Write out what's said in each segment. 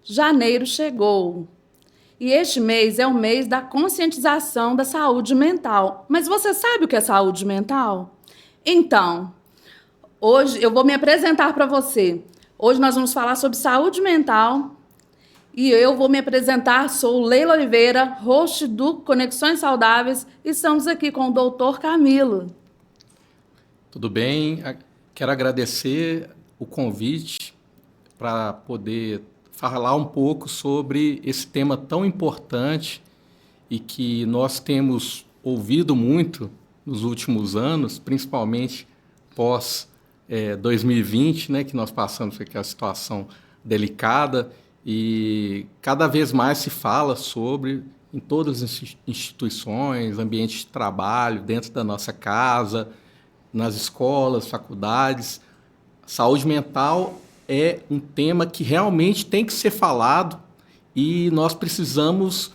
Janeiro chegou. E este mês é o mês da conscientização da saúde mental. Mas você sabe o que é saúde mental? Então, hoje eu vou me apresentar para você. Hoje nós vamos falar sobre saúde mental e eu vou me apresentar. Sou Leila Oliveira, host do Conexões Saudáveis, e estamos aqui com o Dr. Camilo. Tudo bem? Quero agradecer o convite para poder falar um pouco sobre esse tema tão importante e que nós temos ouvido muito nos últimos anos, principalmente pós 2020, né, que nós passamos por aquela situação delicada, e cada vez mais se fala sobre em todas as instituições, ambientes de trabalho, dentro da nossa casa, nas escolas, faculdades. Saúde mental é um tema que realmente tem que ser falado e nós precisamos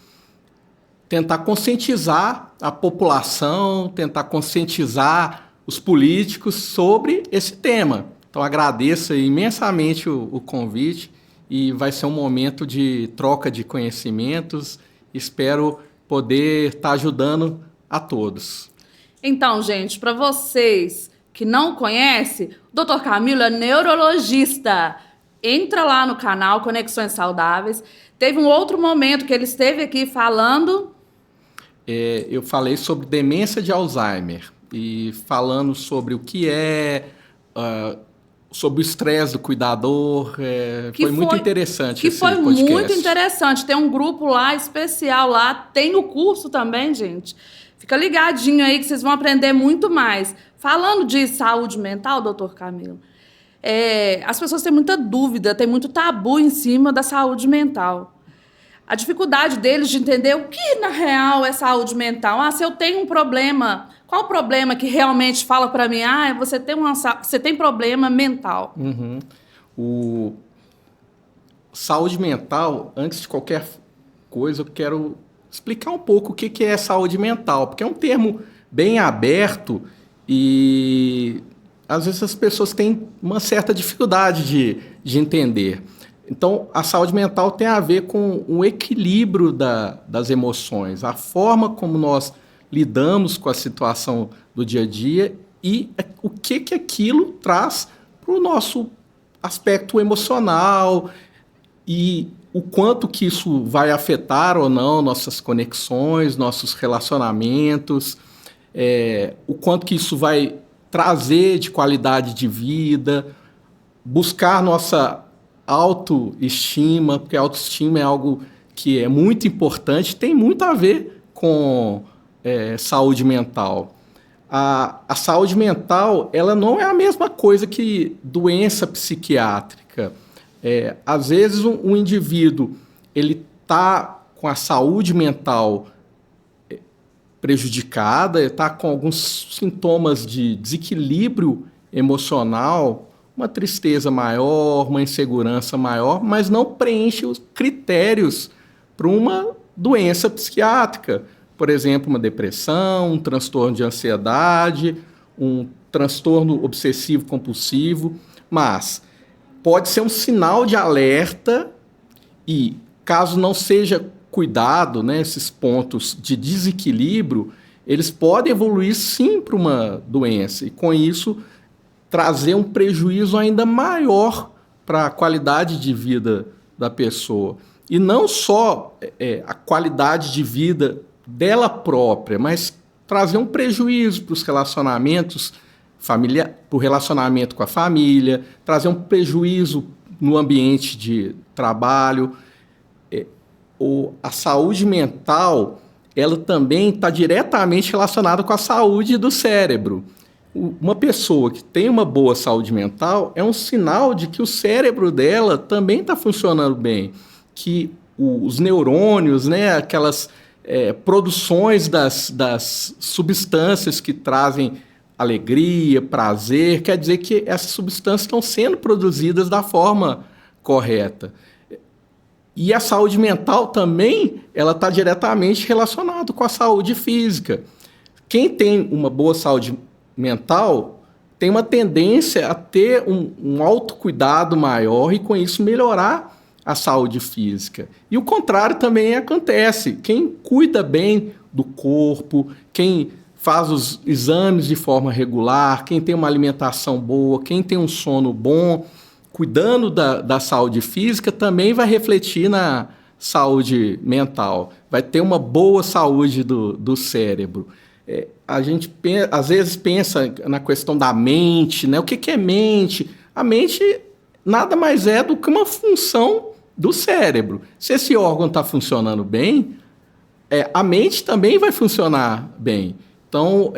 tentar conscientizar a população, tentar conscientizar os políticos sobre esse tema. Então, agradeço imensamente o convite e vai ser um momento de troca de conhecimentos. Espero poder estar ajudando a todos. Então, gente, para vocês que não conhecem, o Dr. Camilo é neurologista. Entra lá no canal Conexões Saudáveis. Teve um outro momento que ele esteve aqui falando... Eu falei sobre demência de Alzheimer e falando sobre o que sobre o estresse do cuidador. Foi muito interessante esse podcast. Foi muito interessante. Tem um grupo lá especial lá, tem o curso também, gente. Fica ligadinho aí que vocês vão aprender muito mais. Falando de saúde mental, doutor Camilo, as pessoas têm muita dúvida, tem muito tabu em cima da saúde mental. A dificuldade deles de entender o que, na real, é saúde mental. Se eu tenho um problema, qual o problema que realmente fala para mim? Você tem problema mental. Uhum. Saúde mental, antes de qualquer coisa, eu quero explicar um pouco o que é saúde mental, porque é um termo bem aberto e às vezes as pessoas têm uma certa dificuldade de entender. Então, a saúde mental tem a ver com o equilíbrio das emoções, a forma como nós lidamos com a situação do dia a dia e o que aquilo traz para o nosso aspecto emocional e o quanto que isso vai afetar ou não nossas conexões, nossos relacionamentos, o quanto que isso vai trazer de qualidade de vida, buscar nossa autoestima, porque a autoestima é algo que é muito importante, tem muito a ver com saúde mental. A saúde mental, ela não é a mesma coisa que doença psiquiátrica. Às vezes um indivíduo ele está com a saúde mental prejudicada, está com alguns sintomas de desequilíbrio emocional, uma tristeza maior, uma insegurança maior, mas não preenche os critérios para uma doença psiquiátrica. Por exemplo, uma depressão, um transtorno de ansiedade, um transtorno obsessivo-compulsivo, mas pode ser um sinal de alerta e, caso não seja cuidado, né, esses pontos de desequilíbrio, eles podem evoluir sim para uma doença e, com isso, trazer um prejuízo ainda maior para a qualidade de vida da pessoa. E não só a qualidade de vida dela própria, mas trazer um prejuízo para os relacionamentos familiares, para o relacionamento com a família, trazer um prejuízo no ambiente de trabalho. A saúde mental, ela também está diretamente relacionada com a saúde do cérebro. Uma pessoa que tem uma boa saúde mental é um sinal de que o cérebro dela também está funcionando bem, que os neurônios, né, aquelas produções das substâncias que trazem alegria, prazer, quer dizer que essas substâncias estão sendo produzidas da forma correta. E a saúde mental também ela está diretamente relacionada com a saúde física. Quem tem uma boa saúde mental tem uma tendência a ter um autocuidado maior e, com isso, melhorar a saúde física. E o contrário também acontece. Quem cuida bem do corpo, quem faz os exames de forma regular, quem tem uma alimentação boa, quem tem um sono bom, cuidando da saúde física, também vai refletir na saúde mental. Vai ter uma boa saúde do cérebro. A gente às vezes pensa na questão da mente, né? O que é mente? A mente nada mais é do que uma função do cérebro. Se esse órgão está funcionando bem, a mente também vai funcionar bem. Então,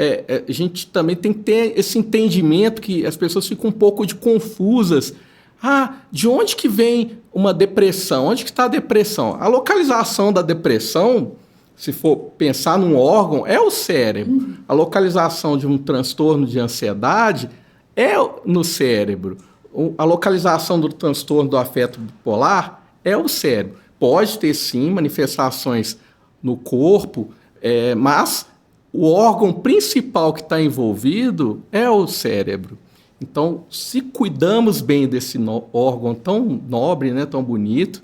a gente também tem que ter esse entendimento que as pessoas ficam um pouco confusas. De onde que vem uma depressão? Onde que está a depressão? A localização da depressão, se for pensar num órgão, é o cérebro. A localização de um transtorno de ansiedade é no cérebro. A localização do transtorno do afeto bipolar é o cérebro. Pode ter, sim, manifestações no corpo, mas o órgão principal que está envolvido é o cérebro. Então, se cuidamos bem desse órgão tão nobre, né, tão bonito,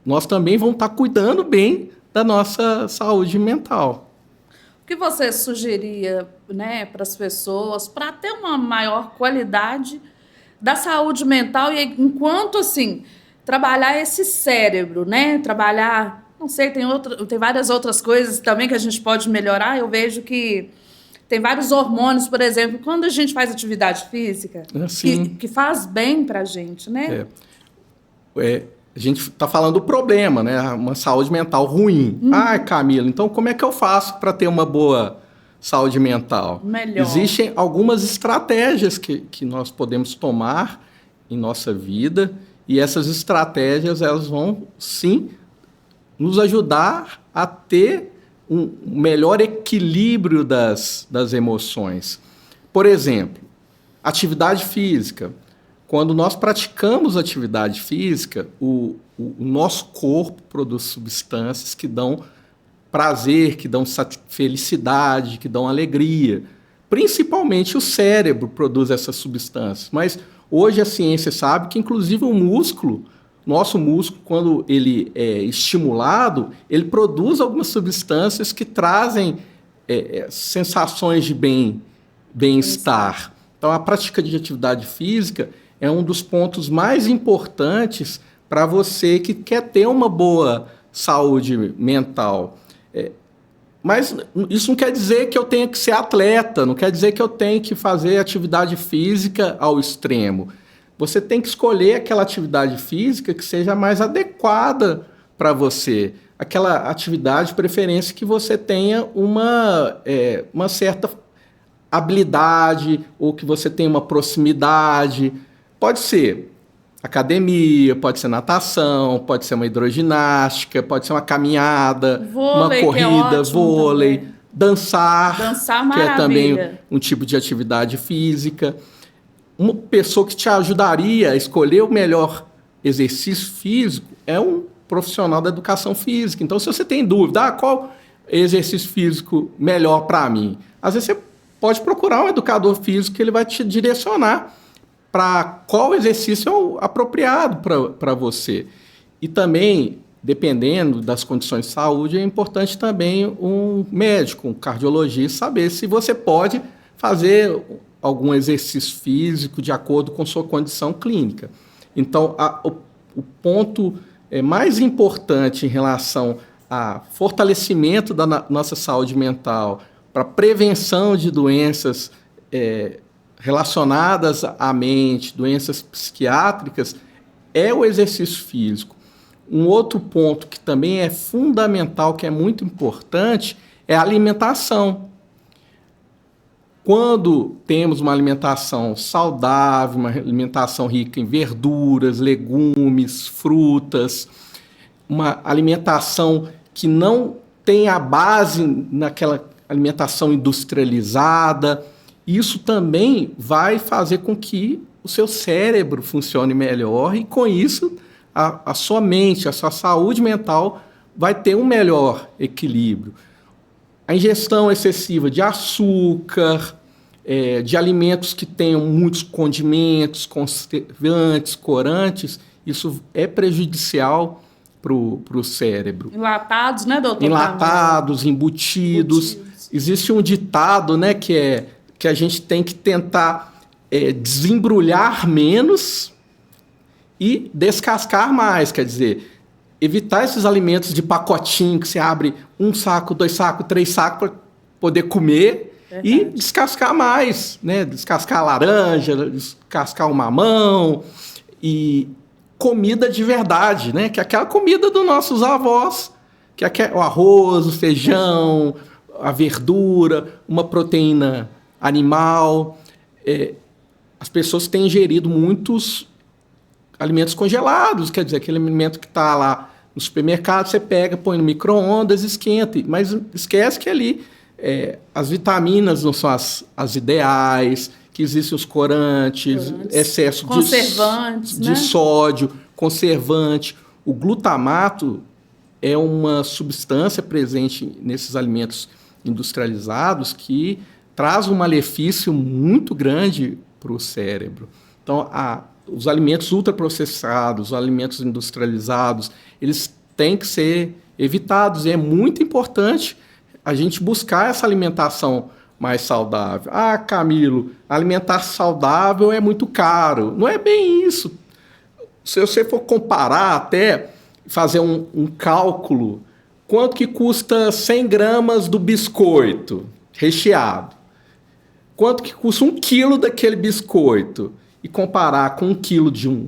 nós também vamos estar cuidando bem da nossa saúde mental. O que você sugeria, né, para as pessoas para ter uma maior qualidade da saúde mental e, enquanto assim, trabalhar esse cérebro, né? Trabalhar, não sei, tem várias outras coisas também que a gente pode melhorar. Eu vejo que tem vários hormônios, por exemplo, quando a gente faz atividade física, que faz bem para a gente, né? A gente está falando do problema, né? Uma saúde mental ruim. Camila, então como é que eu faço para ter uma boa saúde mental? Melhor. Existem algumas estratégias que nós podemos tomar em nossa vida, e essas estratégias elas vão, sim, nos ajudar a ter um melhor equilíbrio das emoções. Por exemplo, atividade física. Quando nós praticamos atividade física, o nosso corpo produz substâncias que dão prazer, que dão felicidade, que dão alegria. Principalmente o cérebro produz essas substâncias. Mas hoje a ciência sabe que, inclusive, o músculo, nosso músculo, quando ele é estimulado, ele produz algumas substâncias que trazem sensações de bem-estar. Então, a prática de atividade física é um dos pontos mais importantes para você que quer ter uma boa saúde mental. Mas isso não quer dizer que eu tenha que ser atleta, não quer dizer que eu tenha que fazer atividade física ao extremo. Você tem que escolher aquela atividade física que seja mais adequada para você. Aquela atividade, de preferência, que você tenha uma certa habilidade ou que você tenha uma proximidade. Pode ser academia, pode ser natação, pode ser uma hidroginástica, pode ser uma caminhada, vôlei, uma corrida, vôlei, também. Dançar, que é também um tipo de atividade física. Uma pessoa que te ajudaria a escolher o melhor exercício físico é um profissional da educação física. Então, se você tem dúvida, qual exercício físico melhor para mim? Às vezes você pode procurar um educador físico que ele vai te direcionar para qual exercício é o apropriado para você. E também, dependendo das condições de saúde, é importante também um médico, um cardiologista, saber se você pode fazer algum exercício físico de acordo com sua condição clínica. Então, o ponto mais importante em relação a fortalecimento da nossa saúde mental, para prevenção de doenças relacionadas à mente, doenças psiquiátricas, é o exercício físico. Um outro ponto que também é fundamental, que é muito importante, é a alimentação. Quando temos uma alimentação saudável, uma alimentação rica em verduras, legumes, frutas, uma alimentação que não tem a base naquela alimentação industrializada, isso também vai fazer com que o seu cérebro funcione melhor e, com isso, a sua mente, a sua saúde mental vai ter um melhor equilíbrio. A ingestão excessiva de açúcar, de alimentos que tenham muitos condimentos, conservantes, corantes, isso é prejudicial para o cérebro. Enlatados, né, doutor? Enlatados, embutidos. Existe um ditado, né, que a gente tem que tentar desembrulhar menos e descascar mais, quer dizer, evitar esses alimentos de pacotinho que você abre 1 saco, 2 sacos, 3 sacos para poder comer. Verdade. E descascar mais, né? Descascar a laranja, descascar o mamão e comida de verdade, né? Que é aquela comida dos nossos avós, que é o arroz, o feijão, a verdura, uma proteína animal. As pessoas têm ingerido muitos alimentos congelados, quer dizer, aquele alimento que está lá no supermercado, você pega, põe no micro-ondas, esquenta, mas esquece que ali as vitaminas não são as ideais, que existem os corantes, excesso de sódio, conservante. O glutamato é uma substância presente nesses alimentos industrializados que traz um malefício muito grande para o cérebro. Então, os alimentos ultraprocessados, os alimentos industrializados, eles têm que ser evitados. E é muito importante a gente buscar essa alimentação mais saudável. Ah, Camilo, alimentar saudável é muito caro. Não é bem isso. Se você for comparar até, fazer um cálculo, quanto que custa 100 gramas do biscoito recheado? Quanto que custa 1 quilo daquele biscoito? E comparar com 1 quilo de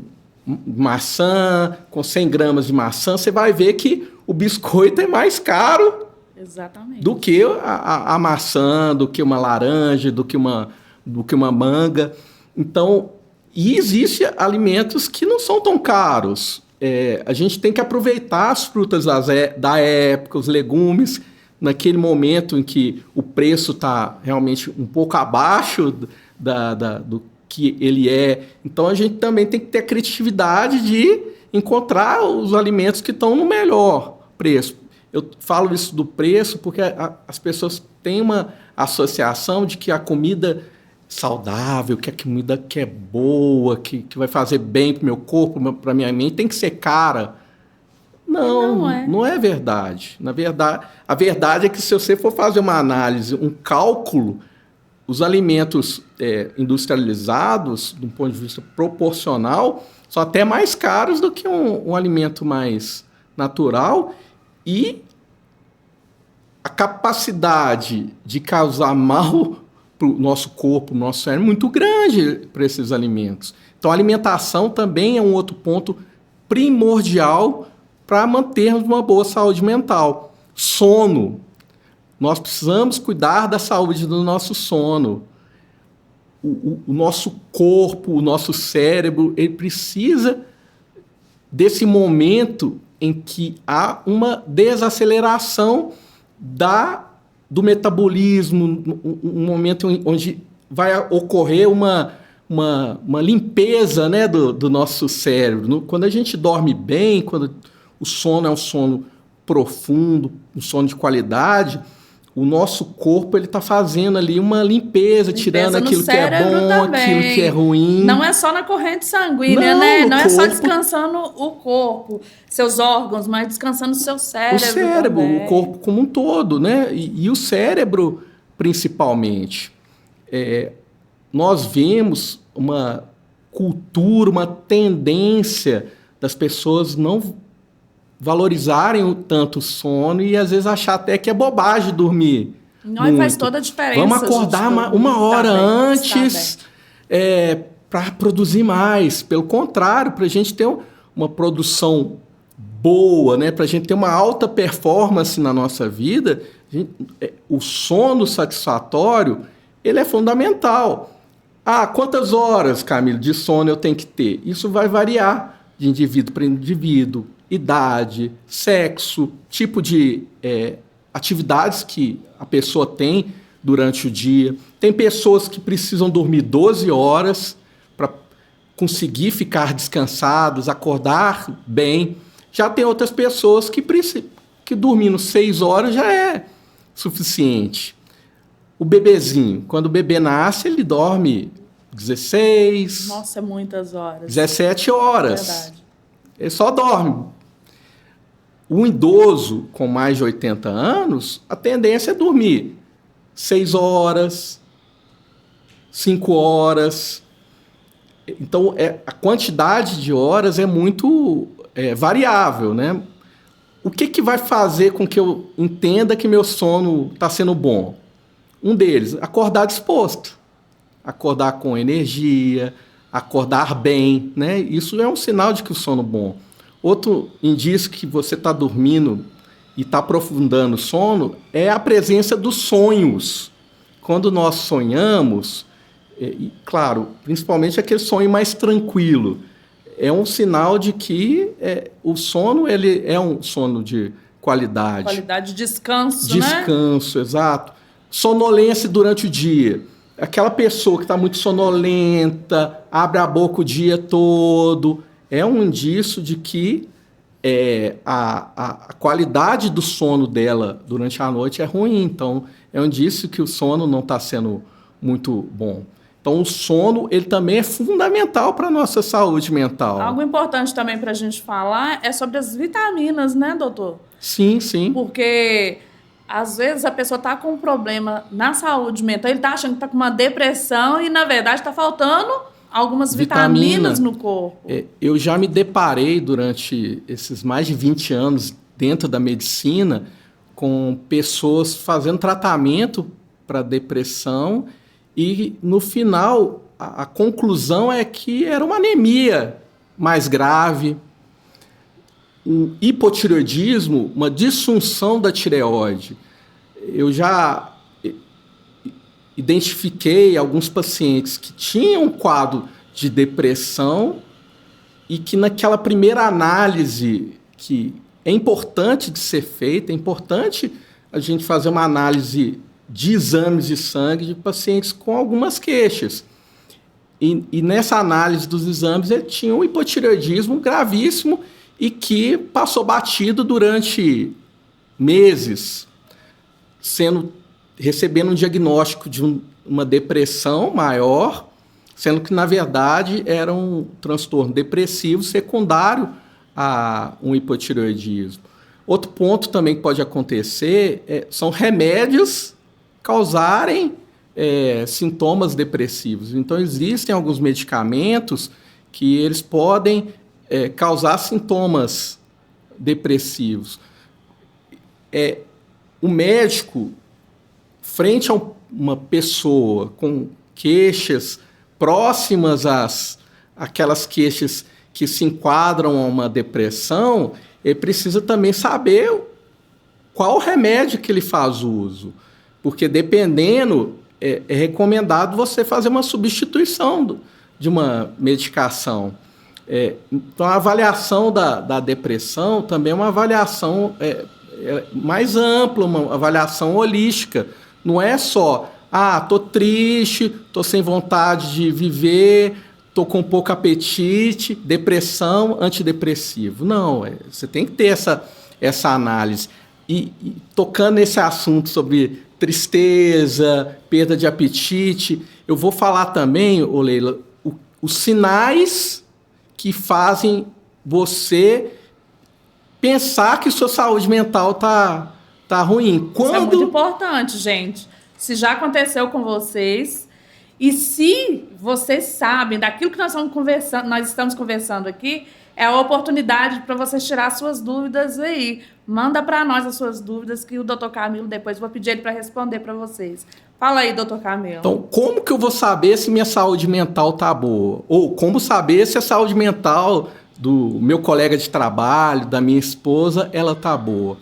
maçã, com 100 gramas de maçã, você vai ver que o biscoito é mais caro. Exatamente. Do que a maçã, do que uma laranja, do que uma manga. Então, e existem alimentos que não são tão caros. A gente tem que aproveitar as frutas da época, os legumes, naquele momento em que o preço está realmente um pouco abaixo do que ele é. Então, a gente também tem que ter a criatividade de encontrar os alimentos que estão no melhor preço. Eu falo isso do preço porque as pessoas têm uma associação de que a comida saudável, que a comida que é boa, que vai fazer bem para o meu corpo, para a minha mente, tem que ser cara. Não é verdade. Na verdade, a verdade é que se você for fazer uma análise, um cálculo, os alimentos industrializados, do ponto de vista proporcional, são até mais caros do que um alimento mais natural. E a capacidade de causar mal para o nosso corpo, nosso cérebro, é muito grande para esses alimentos. Então, a alimentação também é um outro ponto primordial para mantermos uma boa saúde mental. Sono. Nós precisamos cuidar da saúde do nosso sono. O nosso corpo, o nosso cérebro, ele precisa desse momento em que há uma desaceleração do metabolismo, um momento onde vai ocorrer uma limpeza, né, do nosso cérebro. Quando a gente dorme bem, quando o sono é um sono profundo, um sono de qualidade, o nosso corpo está fazendo ali uma limpeza, tirando aquilo que é bom, também. Aquilo que é ruim. Não é só na corrente sanguínea, né? Não é só descansando o corpo, seus órgãos, mas descansando o seu cérebro. O cérebro, também. O corpo como um todo, né? E o cérebro, principalmente. Nós vemos uma cultura, uma tendência das pessoas não valorizarem tanto o sono e às vezes achar até que é bobagem dormir. Não, faz toda a diferença. Vamos acordar uma hora antes para produzir mais. Pelo contrário, para a gente ter uma produção boa, né? Para a gente ter uma alta performance na nossa vida, o sono satisfatório ele é fundamental. Quantas horas, Camilo, de sono eu tenho que ter? Isso vai variar de indivíduo para indivíduo. Idade, sexo, tipo de atividades que a pessoa tem durante o dia. Tem pessoas que precisam dormir 12 horas para conseguir ficar descansados, acordar bem. Já tem outras pessoas que dormindo 6 horas já é suficiente. O bebezinho, quando o bebê nasce, ele dorme 16... Nossa, muitas horas. 17 horas. Verdade. ele só dorme. O idoso com mais de 80 anos, a tendência é dormir 6 horas, 5 horas. Então, a quantidade de horas é muito variável, né? O que vai fazer com que eu entenda que meu sono está sendo bom? Um deles, acordar disposto. Acordar com energia, acordar bem, né? Isso é um sinal de que o sono é bom. Outro indício que você está dormindo e está aprofundando o sono é a presença dos sonhos. Quando nós sonhamos, claro, principalmente aquele sonho mais tranquilo, é um sinal de que o sono ele é um sono de qualidade. Qualidade de descanso, né? Descanso, exato. Sonolência durante o dia. Aquela pessoa que está muito sonolenta, abre a boca o dia todo, é um indício de que a qualidade do sono dela durante a noite é ruim. Então, é um indício que o sono não está sendo muito bom. Então, o sono ele também é fundamental para a nossa saúde mental. Algo importante também para a gente falar é sobre as vitaminas, né, doutor? Sim, sim. Porque, às vezes, a pessoa está com um problema na saúde mental, ele está achando que está com uma depressão e, na verdade, está faltando algumas vitaminas no corpo. Eu já me deparei durante esses mais de 20 anos dentro da medicina com pessoas fazendo tratamento para depressão e, no final, a conclusão é que era uma anemia mais grave, um hipotireoidismo, uma disfunção da tireoide. Eu já identifiquei alguns pacientes que tinham um quadro de depressão e que naquela primeira análise, que é importante de ser feita, é importante a gente fazer uma análise de exames de sangue de pacientes com algumas queixas. E nessa análise dos exames, ele tinha um hipotireoidismo gravíssimo e que passou batido durante meses, recebendo um diagnóstico de uma depressão maior, sendo que, na verdade, era um transtorno depressivo secundário a um hipotireoidismo. Outro ponto também que pode acontecer são remédios causarem sintomas depressivos. Então, existem alguns medicamentos que eles podem causar sintomas depressivos. O médico, frente a uma pessoa com queixas próximas àquelas queixas que se enquadram a uma depressão, ele precisa também saber qual remédio que ele faz uso. Porque, dependendo, é recomendado você fazer uma substituição de uma medicação. Então, a avaliação da depressão também é uma avaliação mais ampla, uma avaliação holística. Não é só, tô triste, tô sem vontade de viver, tô com pouco apetite, depressão, antidepressivo. Não, você tem que ter essa análise. E tocando nesse assunto sobre tristeza, perda de apetite, eu vou falar também, Leila, os sinais que fazem você pensar que sua saúde mental tá ruim. Isso é muito importante, gente. Se já aconteceu com vocês e se vocês sabem daquilo que nós estamos conversando aqui, é a oportunidade para vocês tirar suas dúvidas aí. Manda para nós as suas dúvidas que o Dr. Camilo depois vou pedir ele para responder para vocês. Fala aí, Dr. Camilo. Então, como que eu vou saber se minha saúde mental tá boa? Ou como saber se a saúde mental do meu colega de trabalho, da minha esposa, ela tá boa?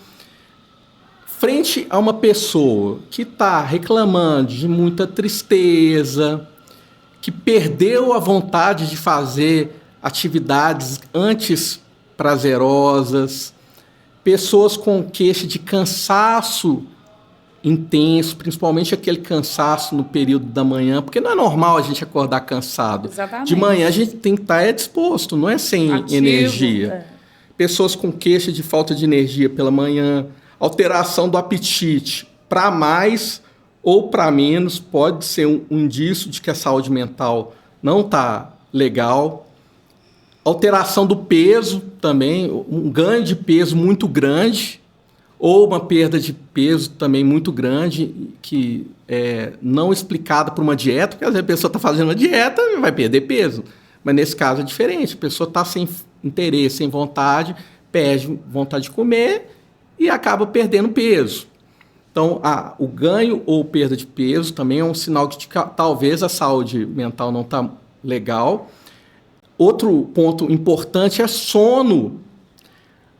Frente a uma pessoa que está reclamando de muita tristeza, que perdeu a vontade de fazer atividades antes prazerosas, pessoas com queixa de cansaço intenso, principalmente aquele cansaço no período da manhã, porque não é normal a gente acordar cansado. Exatamente. De manhã a gente tem que estar disposto, não é sem ativo, energia. Pessoas com queixa de falta de energia pela manhã, alteração do apetite para mais ou para menos, pode ser um indício de que a saúde mental não está legal. Alteração do peso também, um ganho de peso muito grande, ou uma perda de peso também muito grande, que é não explicada por uma dieta, porque às vezes a pessoa está fazendo uma dieta e vai perder peso. Mas nesse caso é diferente, a pessoa está sem interesse, sem vontade, perde vontade de comer e acaba perdendo peso. Então, o ganho ou perda de peso também é um sinal de que talvez a saúde mental não está legal. Outro ponto importante é sono.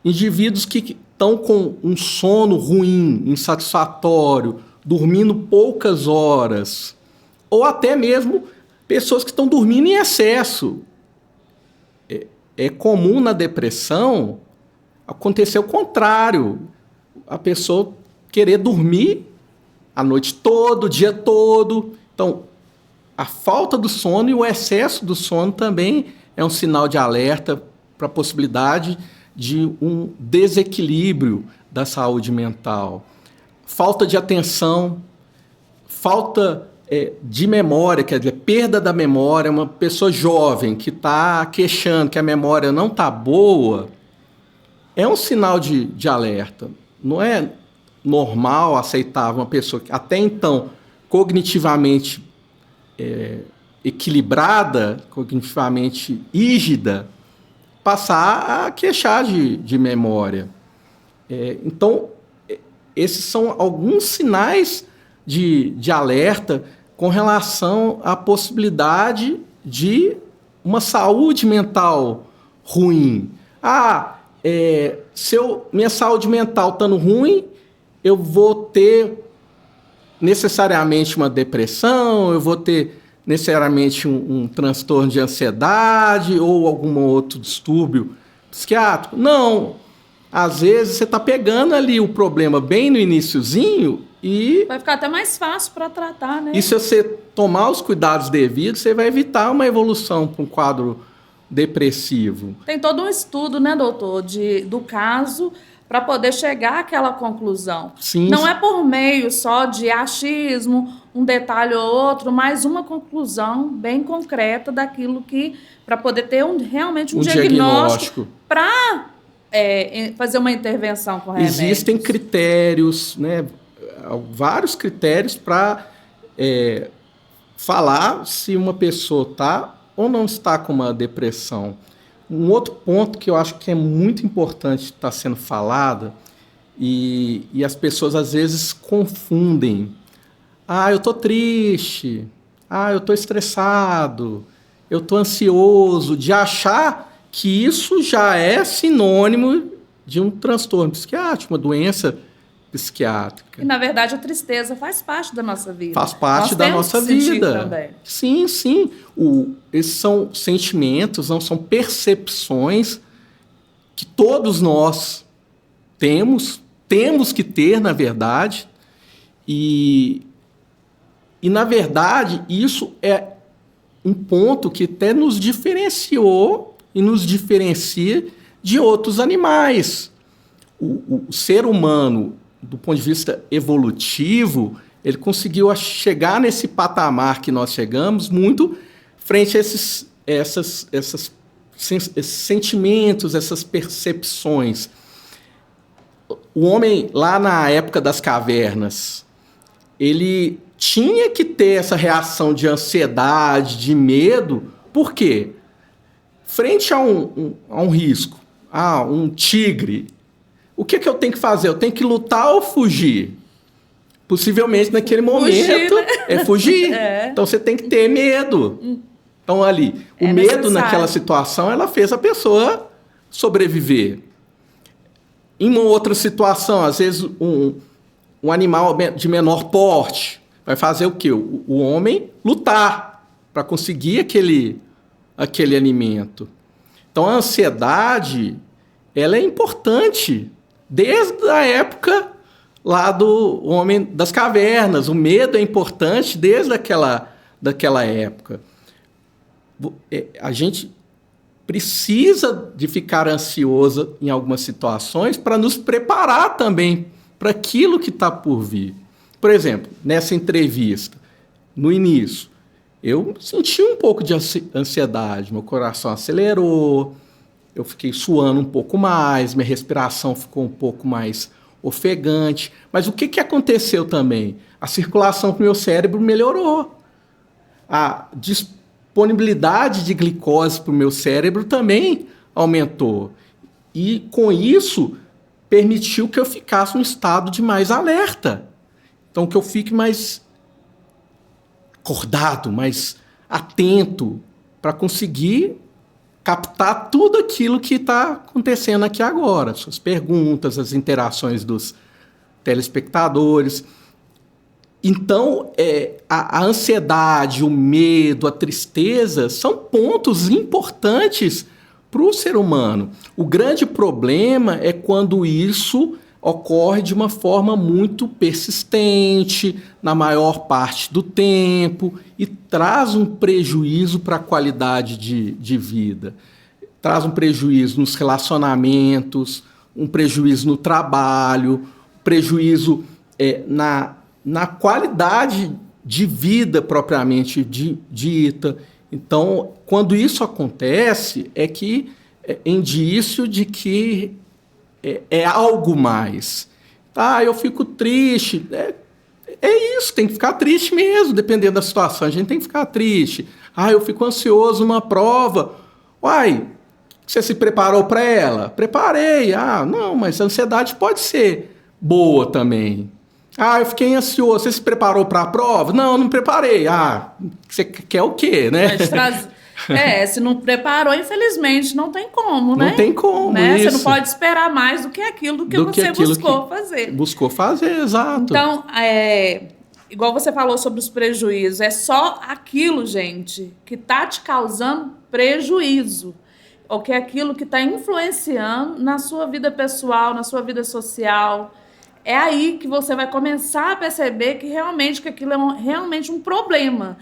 Indivíduos que estão com um sono ruim, insatisfatório, dormindo poucas horas, ou até mesmo pessoas que estão dormindo em excesso. É comum na depressão acontecer o contrário. A pessoa querer dormir a noite toda, o dia todo. Então, a falta do sono e o excesso do sono também é um sinal de alerta para a possibilidade de um desequilíbrio da saúde mental. Falta de atenção, falta de memória, quer dizer, perda da memória. Uma pessoa jovem que está queixando que a memória não está boa, é um sinal de alerta. Não é normal, aceitável uma pessoa que até então cognitivamente equilibrada, cognitivamente rígida, passar a queixar de memória. Então, esses são alguns sinais de alerta com relação à possibilidade de uma saúde mental ruim. Se minha saúde mental estando ruim, eu vou ter necessariamente uma depressão, eu vou ter necessariamente um transtorno de ansiedade ou algum outro distúrbio psiquiátrico. Não. Às vezes você está pegando ali o problema bem no iniciozinho e... vai ficar até mais fácil para tratar, né? E se você tomar os cuidados devidos, você vai evitar uma evolução para um quadro depressivo. Tem todo um estudo, né, doutor, do caso para poder chegar àquela conclusão. Sim. Não é por meio só de achismo, um detalhe ou outro, mas uma conclusão bem concreta daquilo que... para poder ter realmente um diagnóstico para fazer uma intervenção com remédios. Existem critérios, né, vários critérios para falar se uma pessoa está ou não está com uma depressão. Um outro ponto que eu acho que é muito importante estar sendo falado, e as pessoas às vezes confundem. Eu estou triste, eu estou estressado, eu estou ansioso, de achar que isso já é sinônimo de um transtorno psiquiátrico, uma doença psiquiátrica. E, na verdade, a tristeza faz parte da nossa vida. Faz parte da nossa vida. Também. Sim, sim. Esses são sentimentos, não são percepções que todos nós temos que ter, na verdade. E na verdade, isso é um ponto que até nos diferenciou e nos diferencia de outros animais. O ser humano, do ponto de vista evolutivo, ele conseguiu chegar nesse patamar que nós chegamos muito frente a esses sentimentos, essas percepções. O homem, lá na época das cavernas, ele tinha que ter essa reação de ansiedade, de medo. Por quê? Frente a um risco, um tigre, o que eu tenho que fazer? Eu tenho que lutar ou fugir? Possivelmente, naquele momento, fugir. Então, você tem que ter medo. Então, ali, o medo necessário. Naquela situação, ela fez a pessoa sobreviver. Em uma outra situação, às vezes, um animal de menor porte vai fazer o quê? O homem lutar para conseguir aquele alimento. Então, a ansiedade, ela é importante desde a época lá do homem das cavernas. O medo é importante desde daquela época. A gente precisa de ficar ansiosa em algumas situações para nos preparar também para aquilo que está por vir. Por exemplo, nessa entrevista, no início, eu senti um pouco de ansiedade, meu coração acelerou, eu fiquei suando um pouco mais, minha respiração ficou um pouco mais ofegante. Mas o que aconteceu também? A circulação para o meu cérebro melhorou. A disponibilidade de glicose para o meu cérebro também aumentou. E, com isso, permitiu que eu ficasse num estado de mais alerta. Então, que eu fique mais acordado, mais atento para conseguir captar tudo aquilo que está acontecendo aqui agora. Suas perguntas, as interações dos telespectadores. Então, a ansiedade, o medo, a tristeza são pontos importantes para o ser humano. O grande problema é quando isso ocorre de uma forma muito persistente, na maior parte do tempo, e traz um prejuízo para a qualidade de vida. Traz um prejuízo nos relacionamentos, um prejuízo no trabalho, prejuízo na qualidade de vida propriamente dita. Então, quando isso acontece, é que é indício de que é algo mais. Tá, eu fico triste. É isso, tem que ficar triste mesmo, dependendo da situação. A gente tem que ficar triste. Eu fico ansioso numa prova. Uai, você se preparou para ela? Preparei. Não, mas a ansiedade pode ser boa também. Eu fiquei ansioso. Você se preparou para a prova? Não, não preparei. Você quer o quê, né? Se não preparou, infelizmente, não tem como, né? Não tem como, né? Isso. Você não pode esperar mais do que aquilo que você buscou fazer. Buscou fazer, exato. Então, igual você falou sobre os prejuízos, é só aquilo, gente, que está te causando prejuízo. Ou que é aquilo que está influenciando na sua vida pessoal, na sua vida social. É aí que você vai começar a perceber que aquilo é realmente um problema.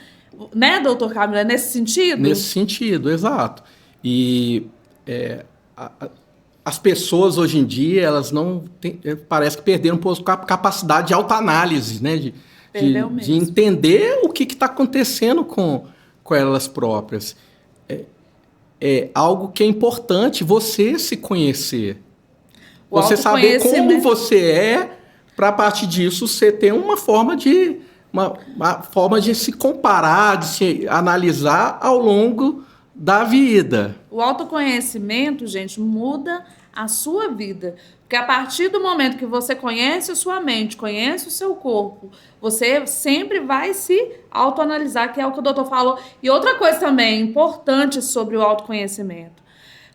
Né, doutor Camilo? É nesse sentido? Nesse sentido, exato. E as pessoas hoje em dia, elas não têm, parece que perderam um pouco a capacidade de autoanálise, né? De entender o que está acontecendo com elas próprias. É algo que é importante você se conhecer. Você saber como você é, para a partir disso você ter uma forma de se comparar, de se analisar ao longo da vida. O autoconhecimento, gente, muda a sua vida. Porque a partir do momento que você conhece a sua mente, conhece o seu corpo, você sempre vai se autoanalisar, que é o que o doutor falou. E outra coisa também importante sobre o autoconhecimento.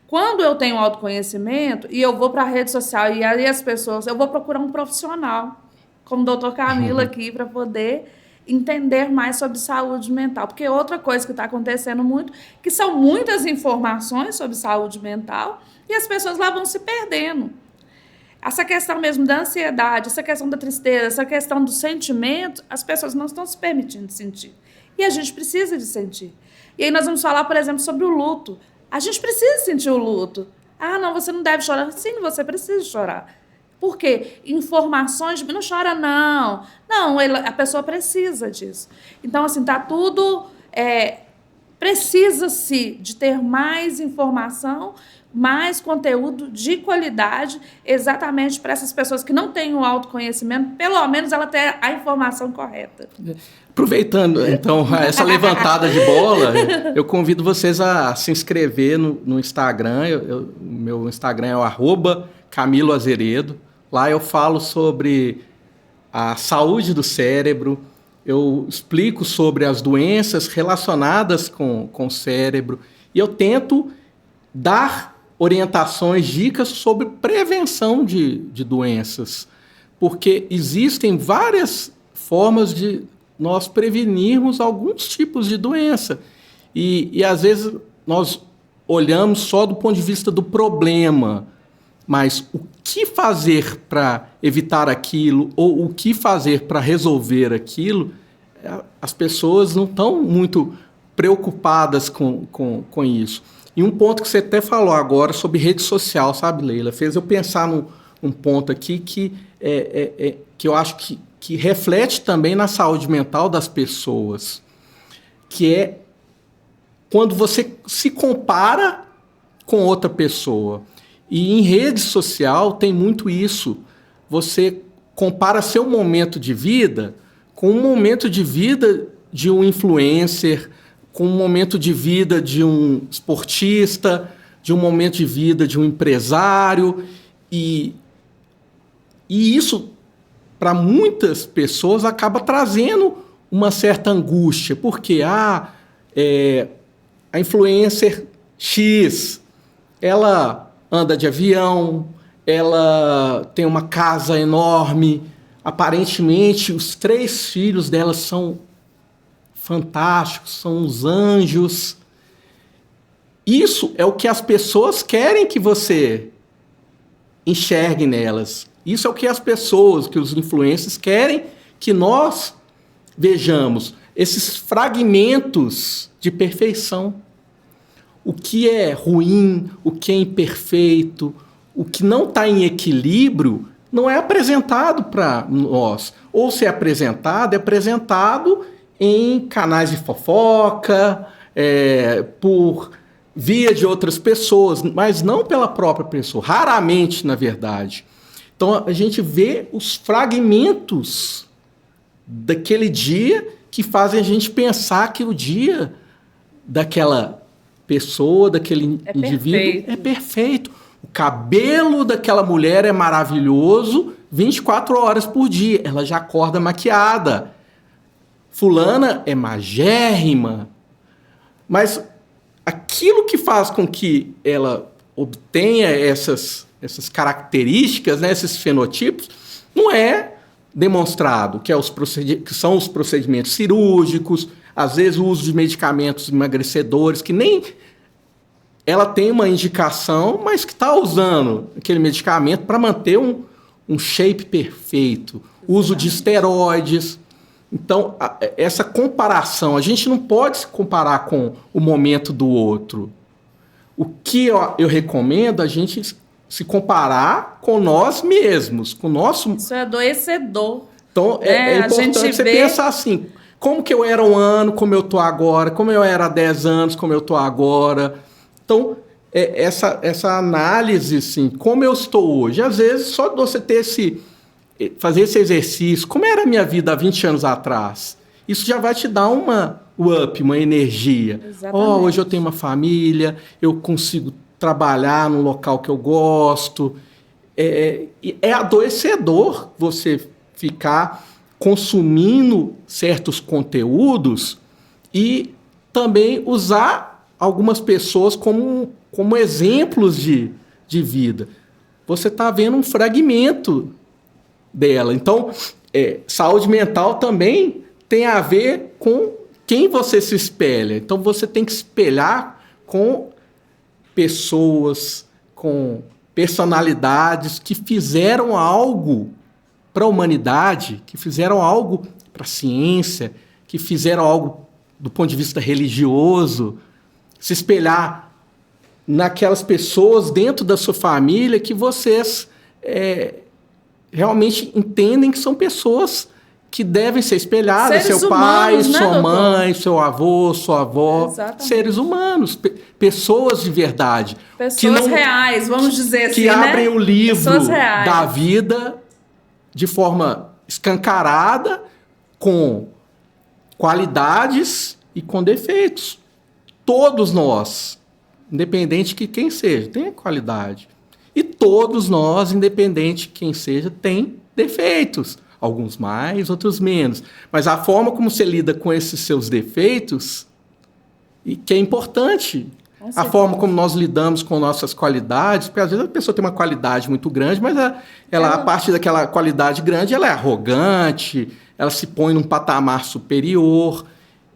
Quando eu tenho autoconhecimento e eu vou para a rede social e aí as pessoas, eu vou procurar um profissional, como o doutor Camilo aqui, para poder entender mais sobre saúde mental. Porque outra coisa que está acontecendo muito, que são muitas informações sobre saúde mental e as pessoas lá vão se perdendo. Essa questão mesmo da ansiedade, essa questão da tristeza, essa questão do sentimento, as pessoas não estão se permitindo sentir. E a gente precisa de sentir. E aí nós vamos falar, por exemplo, sobre o luto. A gente precisa sentir o luto. Não, você não deve chorar. Sim, você precisa chorar. Por quê? Informações... Não chora, não. Não, a pessoa precisa disso. Então, assim, tá tudo... Precisa-se de ter mais informação, mais conteúdo de qualidade, exatamente para essas pessoas que não têm o autoconhecimento, pelo menos ela ter a informação correta. Aproveitando, então, essa levantada de bola, eu convido vocês a se inscrever no Instagram. Meu Instagram é o @Camilo Azeredo. Lá eu falo sobre a saúde do cérebro, eu explico sobre as doenças relacionadas com o cérebro e eu tento dar orientações, dicas sobre prevenção de doenças, porque existem várias formas de nós prevenirmos alguns tipos de doença. E às vezes nós olhamos só do ponto de vista do problema, mas o que fazer para evitar aquilo ou o que fazer para resolver aquilo, as pessoas não estão muito preocupadas com isso. E um ponto que você até falou agora sobre rede social, sabe, Leila? Fez eu pensar num ponto aqui que eu acho que reflete também na saúde mental das pessoas, que é quando você se compara com outra pessoa. E em rede social tem muito isso. Você compara seu momento de vida com o momento de vida de um influencer, com o momento de vida de um esportista, de um momento de vida de um empresário. E isso, para muitas pessoas, acaba trazendo uma certa angústia. Porque a influencer X, ela anda de avião, ela tem uma casa enorme, aparentemente os 3 filhos dela são fantásticos, são uns anjos. Isso é o que as pessoas querem que você enxergue nelas. Isso é o que as pessoas, que os influencers querem que nós vejamos. Esses fragmentos de perfeição. O que é ruim, o que é imperfeito, o que não está em equilíbrio, não é apresentado para nós. Ou se é apresentado em canais de fofoca, por via de outras pessoas, mas não pela própria pessoa, raramente, na verdade. Então, a gente vê os fragmentos daquele dia que fazem a gente pensar que o dia daquela pessoa, daquele indivíduo é perfeito. O cabelo daquela mulher é maravilhoso 24 horas por dia. Ela já acorda maquiada. Fulana é magérrima. Mas aquilo que faz com que ela obtenha essas características, né, esses fenotipos, não é demonstrado, que são os procedimentos cirúrgicos, às vezes o uso de medicamentos emagrecedores, que nem ela tem uma indicação, mas que está usando aquele medicamento para manter um shape perfeito, uso de esteroides. Então, essa comparação, a gente não pode se comparar com o momento do outro. O que eu recomendo a gente se comparar com nós mesmos, com o nosso... Isso é adoecedor. Então, é importante você pensar assim, como que eu era um ano, como eu estou agora, como eu era há 10 anos, como eu estou agora. Então, essa análise, assim, como eu estou hoje, às vezes, só de você fazer esse exercício, como era a minha vida há 20 anos atrás, isso já vai te dar uma energia. Hoje eu tenho uma família, eu consigo trabalhar num local que eu gosto. É adoecedor você ficar consumindo certos conteúdos e também usar algumas pessoas como exemplos de vida. Você está vendo um fragmento dela. Então, saúde mental também tem a ver com quem você se espelha. Então, você tem que se espelhar com pessoas, com personalidades que fizeram algo para a humanidade, que fizeram algo para a ciência, que fizeram algo do ponto de vista religioso, se espelhar naquelas pessoas dentro da sua família que vocês realmente entendem que são pessoas que devem ser espelhadas, seres seu pai, humanos, né, sua doutor? mãe, seu avô, sua avó, Exatamente. Seres humanos, pessoas de verdade. Pessoas reais, vamos dizer assim, que abrem o livro Pessoas reais. da vida de forma escancarada, com qualidades e com defeitos. Todos nós, independente de quem seja, tem qualidade. E todos nós, independente de quem seja, tem defeitos. Alguns mais, outros menos. Mas a forma como você lida com esses seus defeitos, e que é importante. A forma como nós lidamos com nossas qualidades, porque às vezes a pessoa tem uma qualidade muito grande, mas ela a partir daquela qualidade grande, ela é arrogante, ela se põe num patamar superior.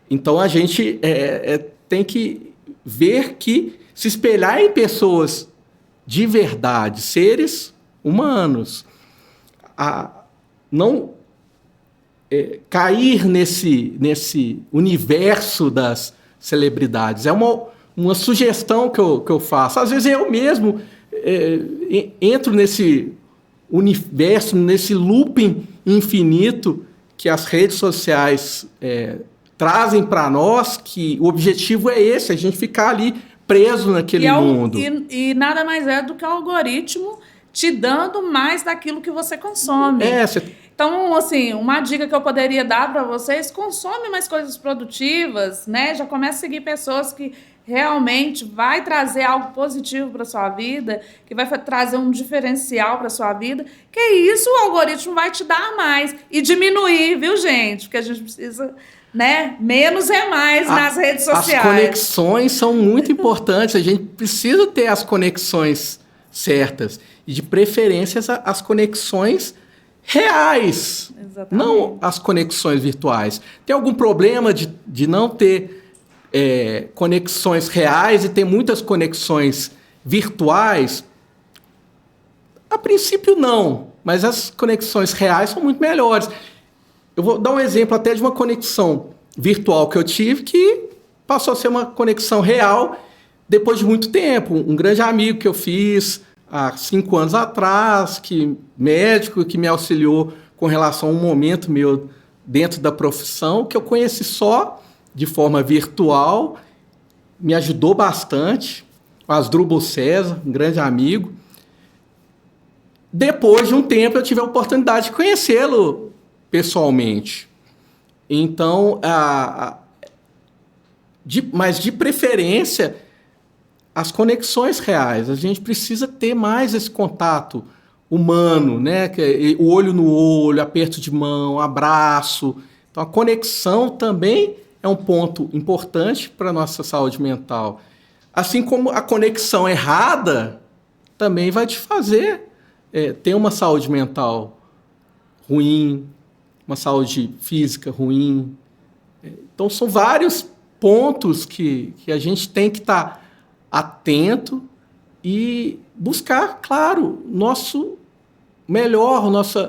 Então a gente tem que ver que se espelhar em pessoas de verdade, seres humanos, não cair nesse universo das celebridades. É uma sugestão que eu faço. Às vezes eu mesmo entro nesse universo, nesse looping infinito que as redes sociais trazem para nós que o objetivo é esse, a gente ficar ali preso naquele mundo. E nada mais é do que o algoritmo te dando mais daquilo que você consome. Então, assim, uma dica que eu poderia dar para vocês: consome mais coisas produtivas, né? Já comece a seguir pessoas que realmente vai trazer algo positivo para sua vida, que vai trazer um diferencial para sua vida, que isso o algoritmo vai te dar mais e diminuir, viu, gente? Porque a gente precisa, né? Menos é mais nas redes sociais. As conexões são muito importantes, a gente precisa ter as conexões certas e, de preferência, as conexões reais, exatamente, não as conexões virtuais. Tem algum problema de não ter conexões reais e ter muitas conexões virtuais? A princípio, não, mas as conexões reais são muito melhores. Eu vou dar um exemplo até de uma conexão virtual que eu tive que passou a ser uma conexão real depois de muito tempo. Um grande amigo que eu fiz há 5 anos atrás, médico que me auxiliou com relação a um momento meu dentro da profissão, que eu conheci só de forma virtual, me ajudou bastante, o Asdrubal César, um grande amigo. Depois de um tempo eu tive a oportunidade de conhecê-lo pessoalmente. Então, mas de preferência, as conexões reais. A gente precisa ter mais esse contato humano, né? O olho no olho, aperto de mão, abraço. Então, a conexão também é um ponto importante para a nossa saúde mental. Assim como a conexão errada também vai te fazer ter uma saúde mental ruim, uma saúde física ruim. Então, são vários pontos que a gente tem que estar atento e buscar, claro,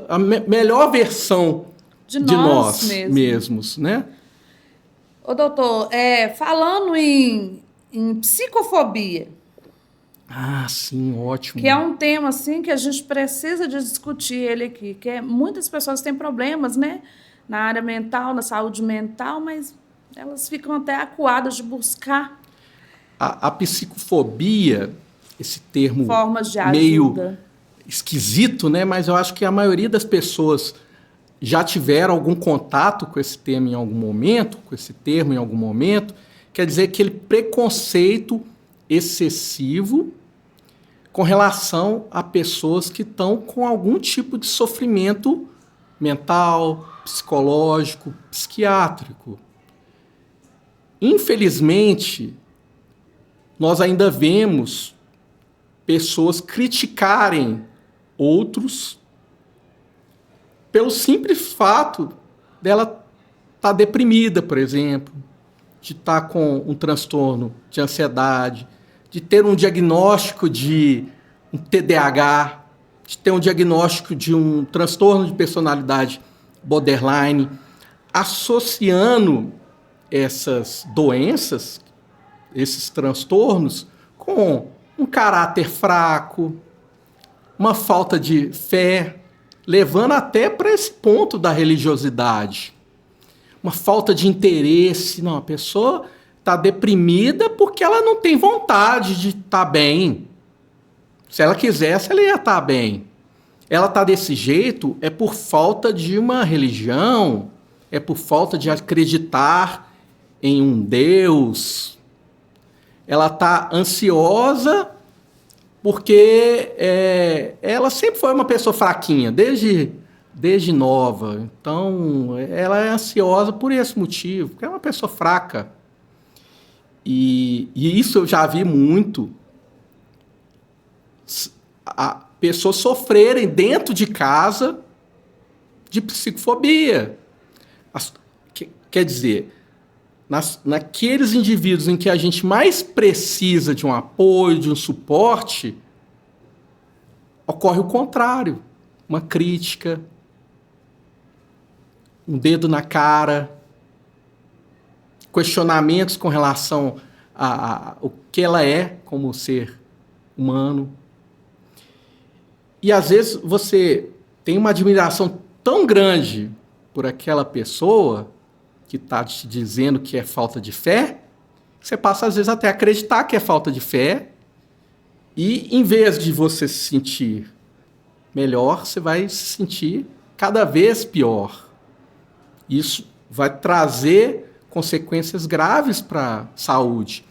a melhor versão de nós mesmos, né? Ô, doutor, falando em psicofobia. Ah, sim, ótimo. Que é um tema, assim, que a gente precisa de discutir ele aqui, que muitas pessoas têm problemas, né? Na área mental, na saúde mental, mas elas ficam até acuadas de buscar. A psicofobia, esse termo formas de meio ajuda. Esquisito, né? Mas eu acho que a maioria das pessoas já tiveram algum contato com esse tema em algum momento, com esse termo em algum momento. Quer dizer, aquele preconceito excessivo com relação a pessoas que estão com algum tipo de sofrimento mental, psicológico, psiquiátrico. Infelizmente, nós ainda vemos pessoas criticarem outros pelo simples fato dela estar deprimida, por exemplo, de estar com um transtorno de ansiedade, de ter um diagnóstico de um TDAH, de ter um diagnóstico de um transtorno de personalidade borderline, associando essas doenças, esses transtornos, com um caráter fraco, uma falta de fé, levando até para esse ponto da religiosidade. Uma falta de interesse. Não, a pessoa está deprimida porque ela não tem vontade de estar bem. Se ela quisesse, ela ia estar bem. Ela está desse jeito é por falta de uma religião, é por falta de acreditar em um Deus. Ela está ansiosa porque ela sempre foi uma pessoa fraquinha, desde nova. Então, ela é ansiosa por esse motivo, porque é uma pessoa fraca. E isso eu já vi muito. Pessoas sofrerem dentro de casa de psicofobia. Quer dizer, naqueles indivíduos em que a gente mais precisa de um apoio, de um suporte, ocorre o contrário. Uma crítica, um dedo na cara, questionamentos com relação o que ela é como ser humano. E às vezes você tem uma admiração tão grande por aquela pessoa que está te dizendo que é falta de fé, você passa, às vezes, até a acreditar que é falta de fé, e, em vez de você se sentir melhor, você vai se sentir cada vez pior. Isso vai trazer consequências graves para a saúde.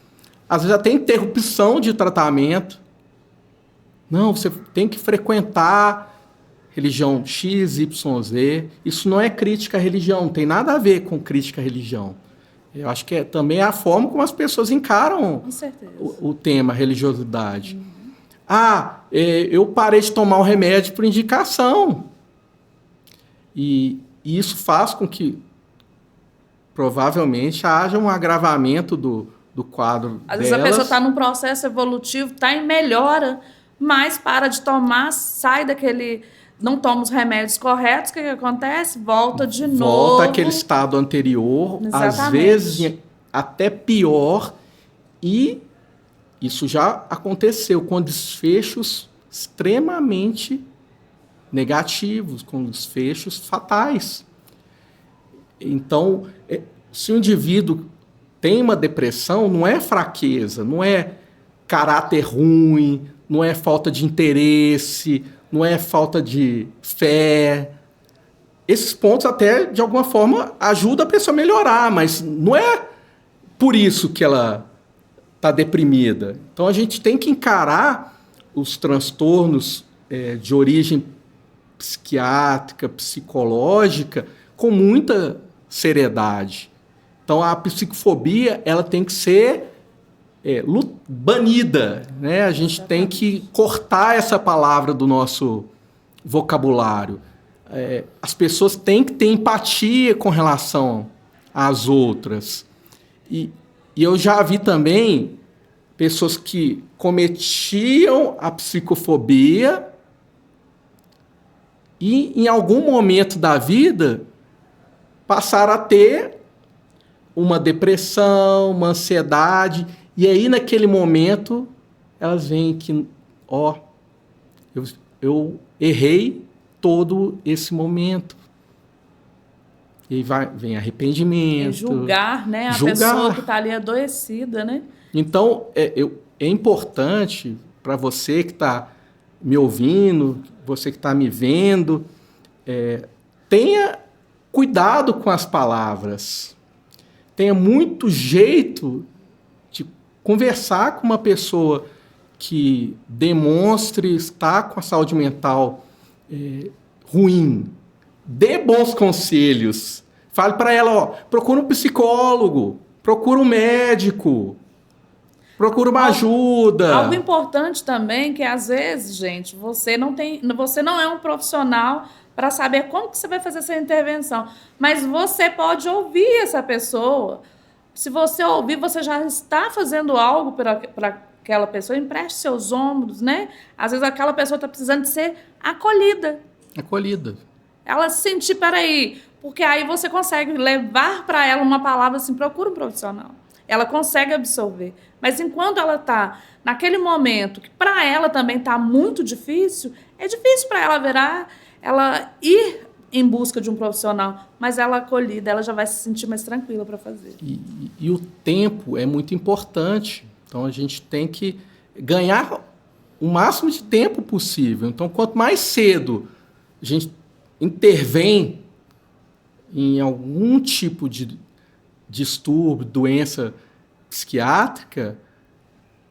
Às vezes até interrupção de tratamento. Não, você tem que frequentar religião X, Y, Z. Isso não é crítica à religião, não tem nada a ver com crítica à religião. Eu acho que também é a forma como as pessoas encaram o tema religiosidade. Eu parei de tomar o remédio por indicação. E isso faz com que provavelmente haja um agravamento do quadro Às vezes a pessoa está num processo evolutivo, está em melhora, mas para de tomar, sai daquele... Não toma os remédios corretos, o que acontece? Volta de novo. Volta àquele estado anterior, Exatamente. Às vezes até pior, e isso já aconteceu com desfechos extremamente negativos, com desfechos fatais. Então, se o indivíduo tem uma depressão, não é fraqueza, não é caráter ruim, não é falta de interesse, não é falta de fé. Esses pontos até, de alguma forma, ajudam a pessoa a melhorar, mas não é por isso que ela está deprimida. Então, a gente tem que encarar os transtornos de origem psiquiátrica, psicológica, com muita seriedade. Então, a psicofobia ela tem que ser banida, né? A gente tem que cortar essa palavra do nosso vocabulário. As pessoas têm que ter empatia com relação às outras. E eu já vi também pessoas que cometiam a psicofobia e, em algum momento da vida, passaram a ter uma depressão, uma ansiedade, e aí, naquele momento, elas veem que, eu errei todo esse momento. E aí vem arrependimento. Julgar, né? A pessoa que está ali adoecida, né? Então, é importante para você que está me ouvindo, você que está me vendo, tenha cuidado com as palavras. Tenha muito jeito de conversar com uma pessoa que demonstre estar com a saúde mental ruim. Dê bons conselhos. Fale para ela, procura um psicólogo, procura um médico, procura uma ajuda. Algo importante também que, às vezes, gente, você não é um profissional para saber como que você vai fazer essa intervenção. Mas você pode ouvir essa pessoa. Se você ouvir, você já está fazendo algo para aquela pessoa. Empreste seus ombros, né? Às vezes aquela pessoa está precisando de ser acolhida. Acolhida. Ela se sentir, peraí, porque aí você consegue levar para ela uma palavra assim, procura um profissional. Ela consegue absorver. Mas enquanto ela está naquele momento que para ela também está muito difícil, é difícil para ela ir em busca de um profissional, mas ela acolhida, ela já vai se sentir mais tranquila para fazer. E o tempo é muito importante. Então, a gente tem que ganhar o máximo de tempo possível. Então, quanto mais cedo a gente intervém em algum tipo de distúrbio, doença psiquiátrica,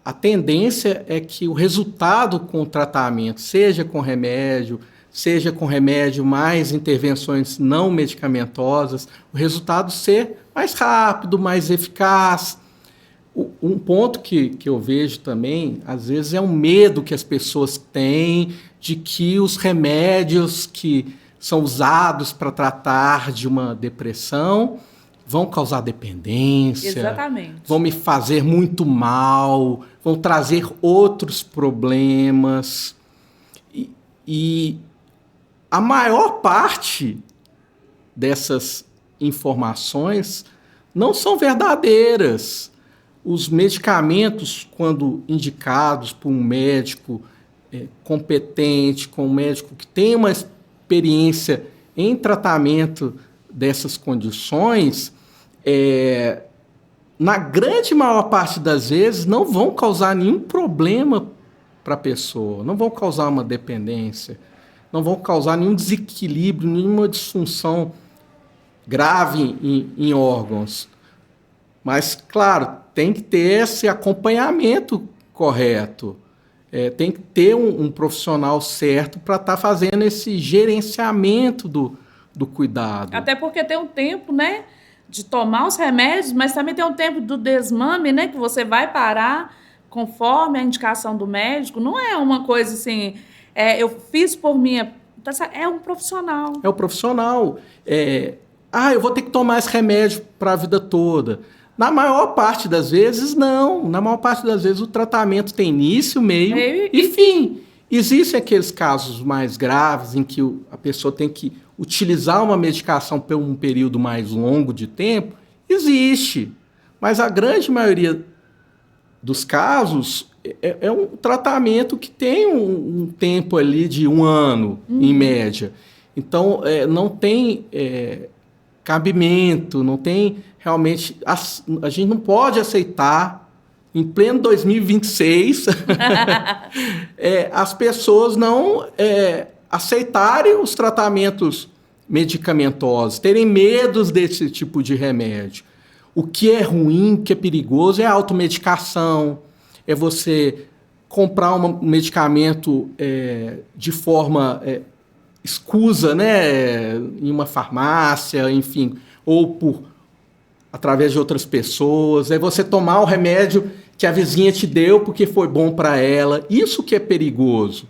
a tendência é que o resultado com o tratamento, seja com remédio mais intervenções não medicamentosas, o resultado ser mais rápido, mais eficaz. Um ponto que eu vejo também, às vezes, é um medo que as pessoas têm de que os remédios que são usados para tratar de uma depressão vão causar dependência. Exatamente. Vão me fazer muito mal, vão trazer outros problemas. E a maior parte dessas informações não são verdadeiras. Os medicamentos, quando indicados por um médico competente, com um médico que tem uma experiência em tratamento dessas condições, na grande maior parte das vezes, não vão causar nenhum problema para a pessoa, não vão causar uma dependência, não vão causar nenhum desequilíbrio, nenhuma disfunção grave em órgãos. Mas, claro, tem que ter esse acompanhamento correto. Tem que ter um profissional certo para estar fazendo esse gerenciamento do cuidado. Até porque tem um tempo, né, de tomar os remédios, mas também tem um tempo do desmame, né, que você vai parar conforme a indicação do médico. Não é uma coisa assim, eu fiz por minha... É um profissional. É o profissional. Eu vou ter que tomar esse remédio para a vida toda. Na maior parte das vezes, não. Na maior parte das vezes, o tratamento tem início, meio e fim. Existem aqueles casos mais graves em que a pessoa tem que utilizar uma medicação por um período mais longo de tempo. Existe. Mas a grande maioria dos casos é um tratamento que tem um tempo ali de 1 ano, em média. Então, não tem cabimento, não tem realmente... A gente não pode aceitar, em pleno 2026, as pessoas não aceitarem os tratamentos medicamentosos, terem medos desse tipo de remédio. O que é ruim, o que é perigoso é a automedicação, é você comprar um medicamento de forma escusa, né, em uma farmácia, enfim, ou através de outras pessoas, é você tomar o remédio que a vizinha te deu porque foi bom para ela. Isso que é perigoso.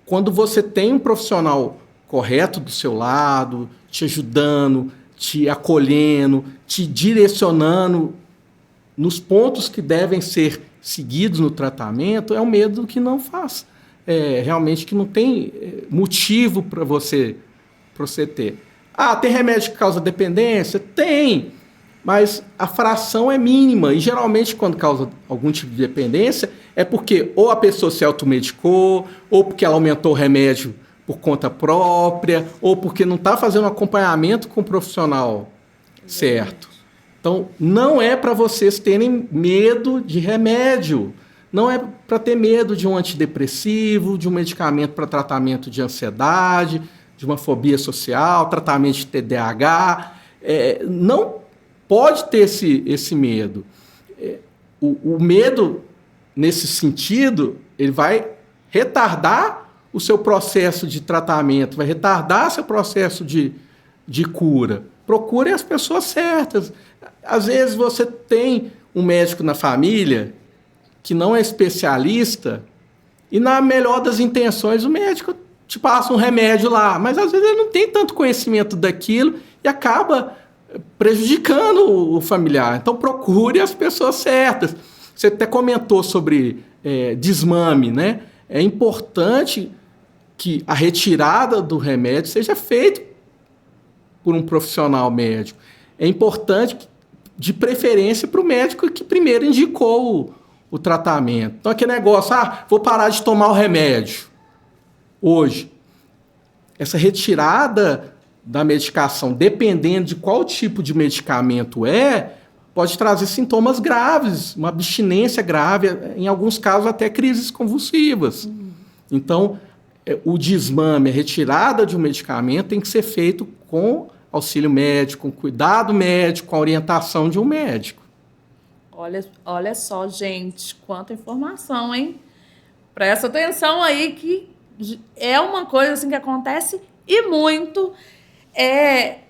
Quando você tem um profissional correto do seu lado, te ajudando, te acolhendo, te direcionando nos pontos que devem ser seguidos no tratamento, é um medo que não faz. Realmente que não tem motivo para você ter. Tem remédio que causa dependência? Tem, mas a fração é mínima. E geralmente quando causa algum tipo de dependência é porque ou a pessoa se automedicou, ou porque ela aumentou o remédio por conta própria, ou porque não está fazendo um acompanhamento com o profissional certo. Então, não é para vocês terem medo de remédio. Não é para ter medo de um antidepressivo, de um medicamento para tratamento de ansiedade, de uma fobia social, tratamento de TDAH. Não pode ter esse medo. O medo, nesse sentido, ele vai retardar o seu processo de tratamento, vai retardar seu processo de cura. Procure as pessoas certas. Às vezes você tem um médico na família que não é especialista e, na melhor das intenções, o médico te passa um remédio lá, mas às vezes ele não tem tanto conhecimento daquilo e acaba prejudicando o familiar. Então procure as pessoas certas. Você até comentou sobre desmame, né? É importante que a retirada do remédio seja feita por um profissional médico. É importante, de preferência, para o médico que primeiro indicou o tratamento. Então, aquele negócio, vou parar de tomar o remédio hoje. Essa retirada da medicação, dependendo de qual tipo de medicamento pode trazer sintomas graves, uma abstinência grave, em alguns casos até crises convulsivas. Então, o desmame, a retirada de um medicamento tem que ser feito com auxílio médico, com cuidado médico, com a orientação de um médico. Olha só, gente, quanta informação, hein? Presta atenção aí que é uma coisa assim que acontece e muito.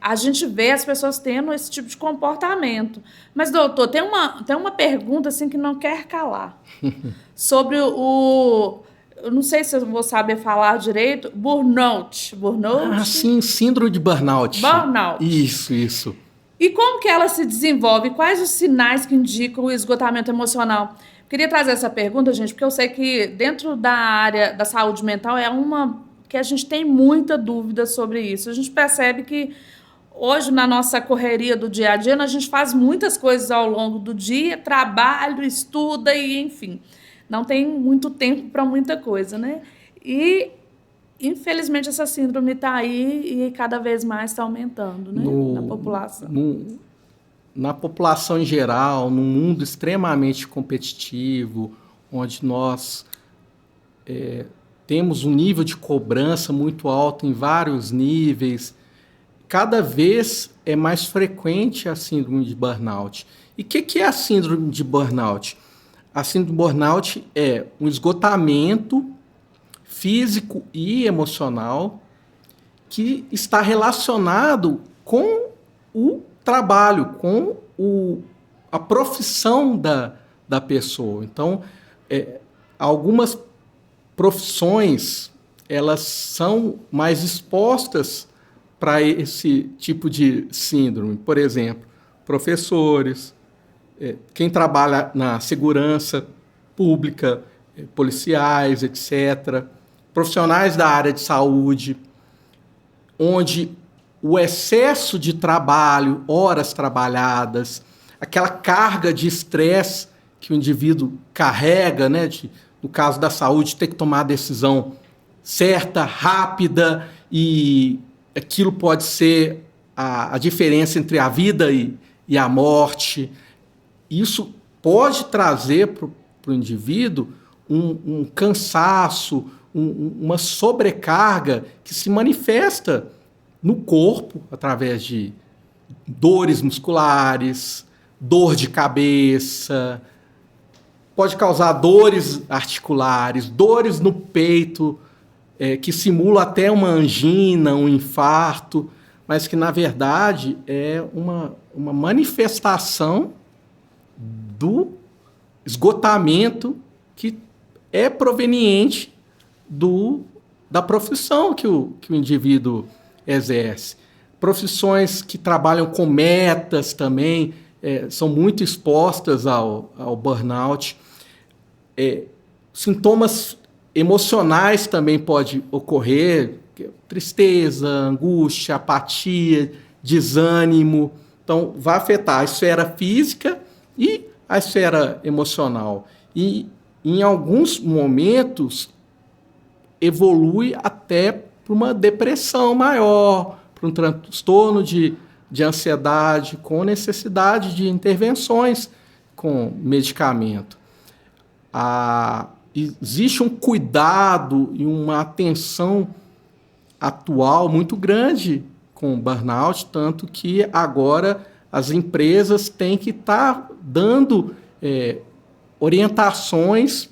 A gente vê as pessoas tendo esse tipo de comportamento. Mas, doutor, tem uma pergunta assim que não quer calar. Sobre eu não sei se eu vou saber falar direito, burnout. Sim, síndrome de burnout. Burnout. Isso. E como que ela se desenvolve? Quais os sinais que indicam o esgotamento emocional? Queria trazer essa pergunta, gente, porque eu sei que dentro da área da saúde mental é uma que a gente tem muita dúvida sobre isso. A gente percebe que hoje, na nossa correria do dia a dia, a gente faz muitas coisas ao longo do dia, trabalho, estuda e, enfim, não tem muito tempo para muita coisa, né? E infelizmente, essa síndrome está aí e cada vez mais está aumentando, né? Na população. Na população em geral, num mundo extremamente competitivo, onde nós temos um nível de cobrança muito alto em vários níveis, cada vez é mais frequente a síndrome de burnout. E o que é a síndrome de burnout? A síndrome de burnout é um esgotamento físico e emocional que está relacionado com o trabalho, com a profissão da pessoa. Então, algumas profissões, elas são mais expostas para esse tipo de síndrome. Por exemplo, professores, quem trabalha na segurança pública, policiais, etc., profissionais da área de saúde, onde o excesso de trabalho, horas trabalhadas, aquela carga de estresse que o indivíduo carrega, né, no caso da saúde, ter que tomar a decisão certa, rápida, e aquilo pode ser a diferença entre a vida e a morte. Isso pode trazer para o indivíduo um cansaço, uma sobrecarga que se manifesta no corpo através de dores musculares, dor de cabeça, pode causar dores articulares, dores no peito, que simula até uma angina, um infarto, mas que, na verdade, é uma manifestação do esgotamento que é proveniente da profissão que o indivíduo exerce. Profissões que trabalham com metas também são muito expostas ao burnout. Sintomas emocionais também podem ocorrer, tristeza, angústia, apatia, desânimo. Então, vai afetar a esfera física e a esfera emocional. E, em alguns momentos, evolui até para uma depressão maior, para um transtorno de ansiedade, com necessidade de intervenções com medicamento. Existe um cuidado e uma atenção atual muito grande com o burnout, tanto que agora as empresas têm que estar dando orientações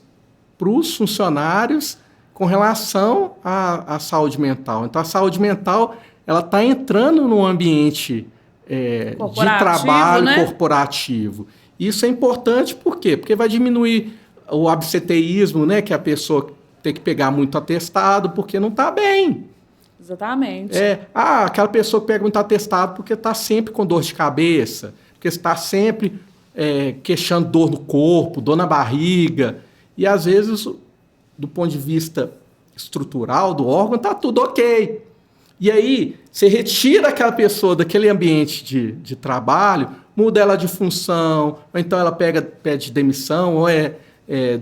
para os funcionários com relação à saúde mental. Então, a saúde mental ela está entrando no ambiente de trabalho, né, corporativo. Isso é importante, por quê? Porque vai diminuir o absenteísmo, né, que a pessoa tem que pegar muito atestado porque não está bem. Exatamente. Aquela pessoa que pega muito atestado porque está sempre com dor de cabeça, porque está sempre queixando dor no corpo, dor na barriga. E, às vezes, do ponto de vista estrutural do órgão, está tudo ok. E aí, você retira aquela pessoa daquele ambiente de trabalho, muda ela de função, ou então ela pede demissão, ou é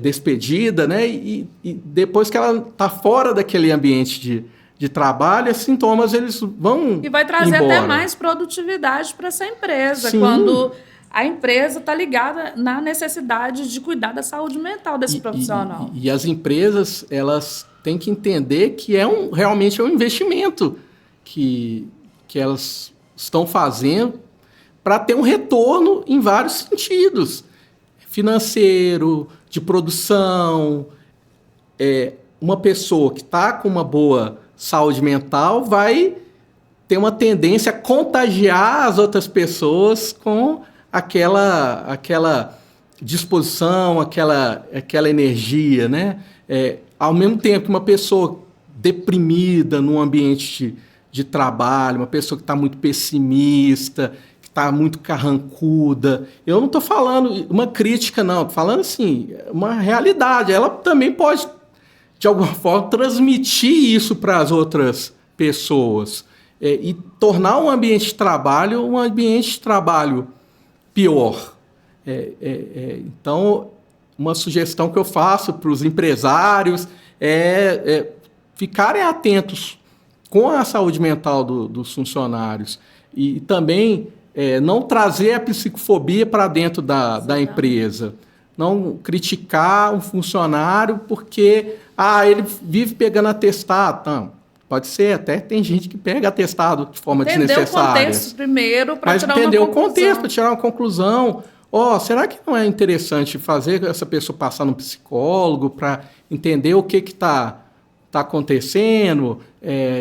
despedida, né? E depois que ela está fora daquele ambiente de trabalho, esses sintomas eles vão E vai trazer embora. Até mais produtividade para essa empresa, Sim. Quando a empresa está ligada na necessidade de cuidar da saúde mental desse profissional. E as empresas, elas têm que entender que realmente é um investimento que elas estão fazendo para ter um retorno em vários sentidos. Financeiro, de produção. Uma pessoa que está com uma boa saúde mental vai ter uma tendência a contagiar as outras pessoas com aquela disposição, aquela energia, né? Ao mesmo tempo que uma pessoa deprimida num ambiente de trabalho, uma pessoa que está muito pessimista, que está muito carrancuda. Eu não estou falando uma crítica, não. Estou falando assim, uma realidade. Ela também pode, de alguma forma, transmitir isso para as outras pessoas e tornar um ambiente de trabalho pior. Então, uma sugestão que eu faço para os empresários é ficarem atentos com a saúde mental dos funcionários e também não trazer a psicofobia para dentro da empresa. Não criticar um funcionário porque ele vive pegando atestado. Não, pode ser, até tem gente que pega atestado de forma desnecessária. Entender o contexto primeiro para tirar uma conclusão. Mas entender o contexto para tirar uma conclusão. Será que não é interessante fazer essa pessoa passar num psicólogo para entender o que está acontecendo?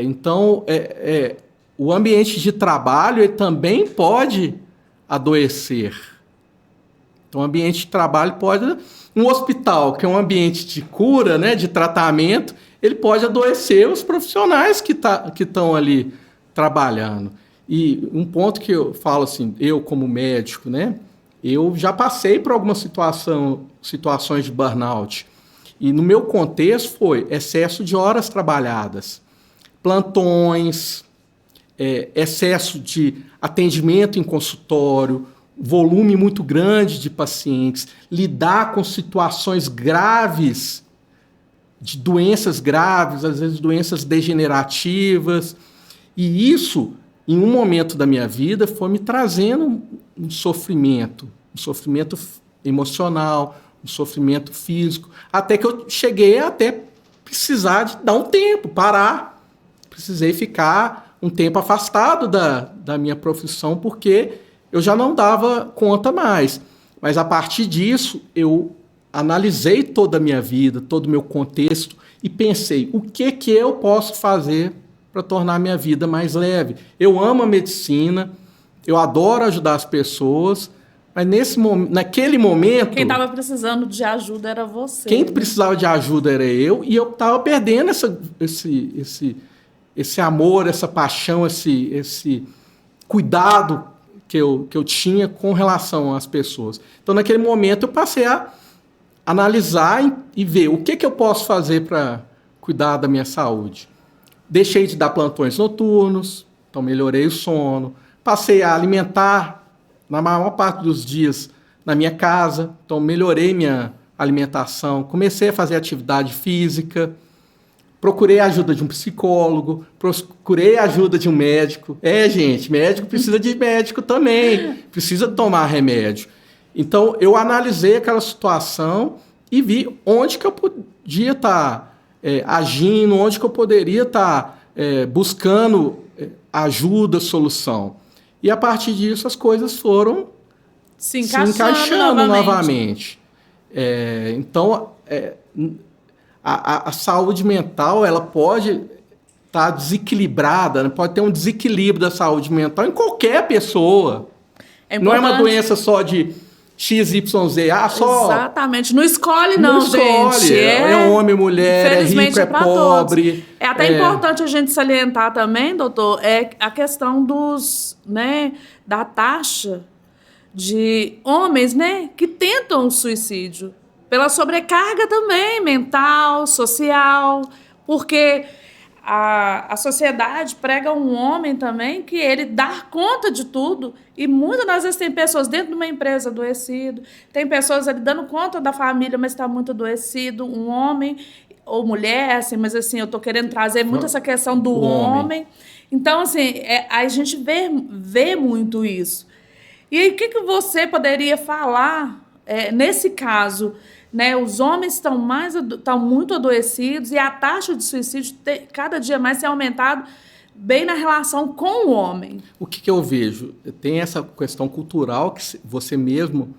Então, o ambiente de trabalho ele também pode adoecer. Então, o ambiente de trabalho pode... Um hospital, que é um ambiente de cura, né, de tratamento, ele pode adoecer os profissionais que estão ali trabalhando. E um ponto que eu falo assim, eu como médico, né, eu já passei por algumas situações de burnout. E no meu contexto foi excesso de horas trabalhadas, plantões, excesso de atendimento em consultório, volume muito grande de pacientes, lidar com situações graves, de doenças graves, às vezes doenças degenerativas. E isso, em um momento da minha vida, foi me trazendo um sofrimento emocional, um sofrimento físico, até que eu cheguei até precisar de dar um tempo, parar. Precisei ficar um tempo afastado da minha profissão, porque eu já não dava conta mais. Mas, a partir disso, eu analisei toda a minha vida, todo o meu contexto e pensei, o que eu posso fazer para tornar a minha vida mais leve? Eu amo a medicina, eu adoro ajudar as pessoas, mas naquele momento... Quem estava precisando de ajuda era você. Quem precisava de ajuda era eu, e eu estava perdendo esse amor, essa paixão, esse cuidado que eu tinha com relação às pessoas. Então, naquele momento, eu passei a analisar e ver o que eu posso fazer para cuidar da minha saúde. Deixei de dar plantões noturnos, então melhorei o sono. Passei a alimentar, na maior parte dos dias, na minha casa, então melhorei minha alimentação. Comecei a fazer atividade física. Procurei a ajuda de um psicólogo, procurei a ajuda de um médico. Gente, médico precisa de médico também, precisa tomar remédio. Então, eu analisei aquela situação e vi onde que eu podia estar agindo, onde que eu poderia estar buscando ajuda, solução. E, a partir disso, as coisas foram se encaixando novamente. Então, a saúde mental ela pode estar desequilibrada, né? Pode ter um desequilíbrio da saúde mental em qualquer pessoa. Não é uma doença só de XYZ. Exatamente. Não escolhe, não, escolhe. Gente. É homem, mulher, é rico, é pobre. Todos. É até importante a gente salientar também, doutor, a questão da taxa de homens, né, que tentam o suicídio. Pela sobrecarga também, mental, social, porque a sociedade prega um homem também que ele dá conta de tudo, e muitas das vezes tem pessoas dentro de uma empresa adoecido, tem pessoas ali dando conta da família, mas está muito adoecido, um homem ou mulher, assim, mas assim, eu estou querendo trazer muito essa questão do homem. Então, assim, a gente vê muito isso. E aí, o que você poderia falar nesse caso? Né, os homens estão muito adoecidos e a taxa de suicídio cada dia mais tem aumentado bem na relação com o homem. O que eu vejo? Tem essa questão cultural que você mesmo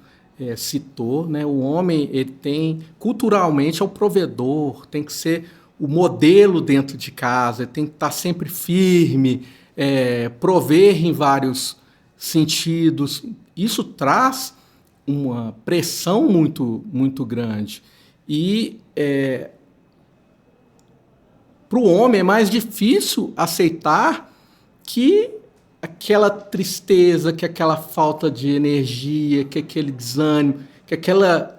citou, né? O homem ele tem, culturalmente, é o provedor, tem que ser o modelo dentro de casa, tem que estar sempre firme, prover em vários sentidos. Isso traz uma pressão muito, muito grande. E para o homem é mais difícil aceitar que aquela tristeza, que aquela falta de energia, que aquele desânimo, que aquela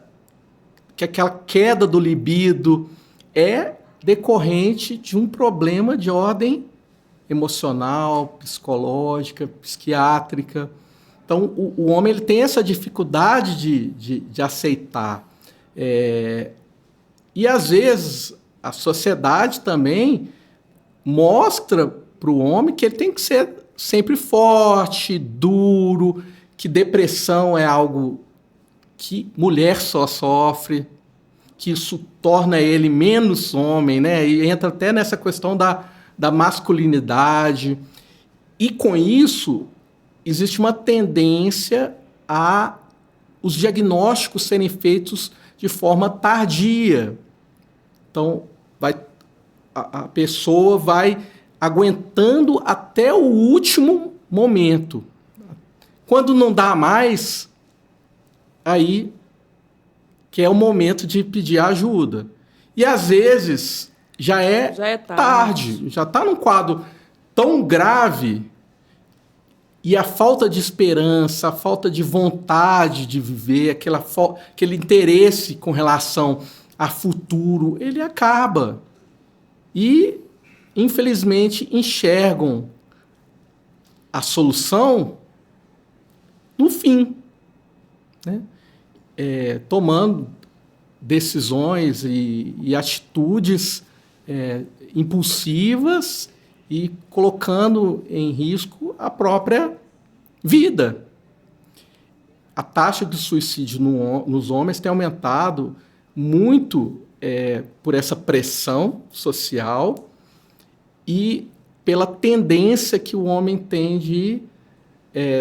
queda do libido é decorrente de um problema de ordem emocional, psicológica, psiquiátrica. Então, o homem ele tem essa dificuldade de aceitar. E, às vezes, a sociedade também mostra para o homem que ele tem que ser sempre forte, duro, que depressão é algo que mulher só sofre, que isso torna ele menos homem, né? E entra até nessa questão da masculinidade. E com isso, existe uma tendência a os diagnósticos serem feitos de forma tardia. Então, a pessoa vai aguentando até o último momento. Quando não dá mais, aí que é o momento de pedir ajuda. E, às vezes, já é tarde. Já está num quadro tão grave e a falta de esperança, a falta de vontade de viver, aquele interesse com relação a futuro, ele acaba. E, infelizmente, enxergam a solução no fim, né? Tomando decisões e atitudes impulsivas e colocando em risco a própria vida. A taxa de suicídio nos homens tem aumentado muito por essa pressão social e pela tendência que o homem tem de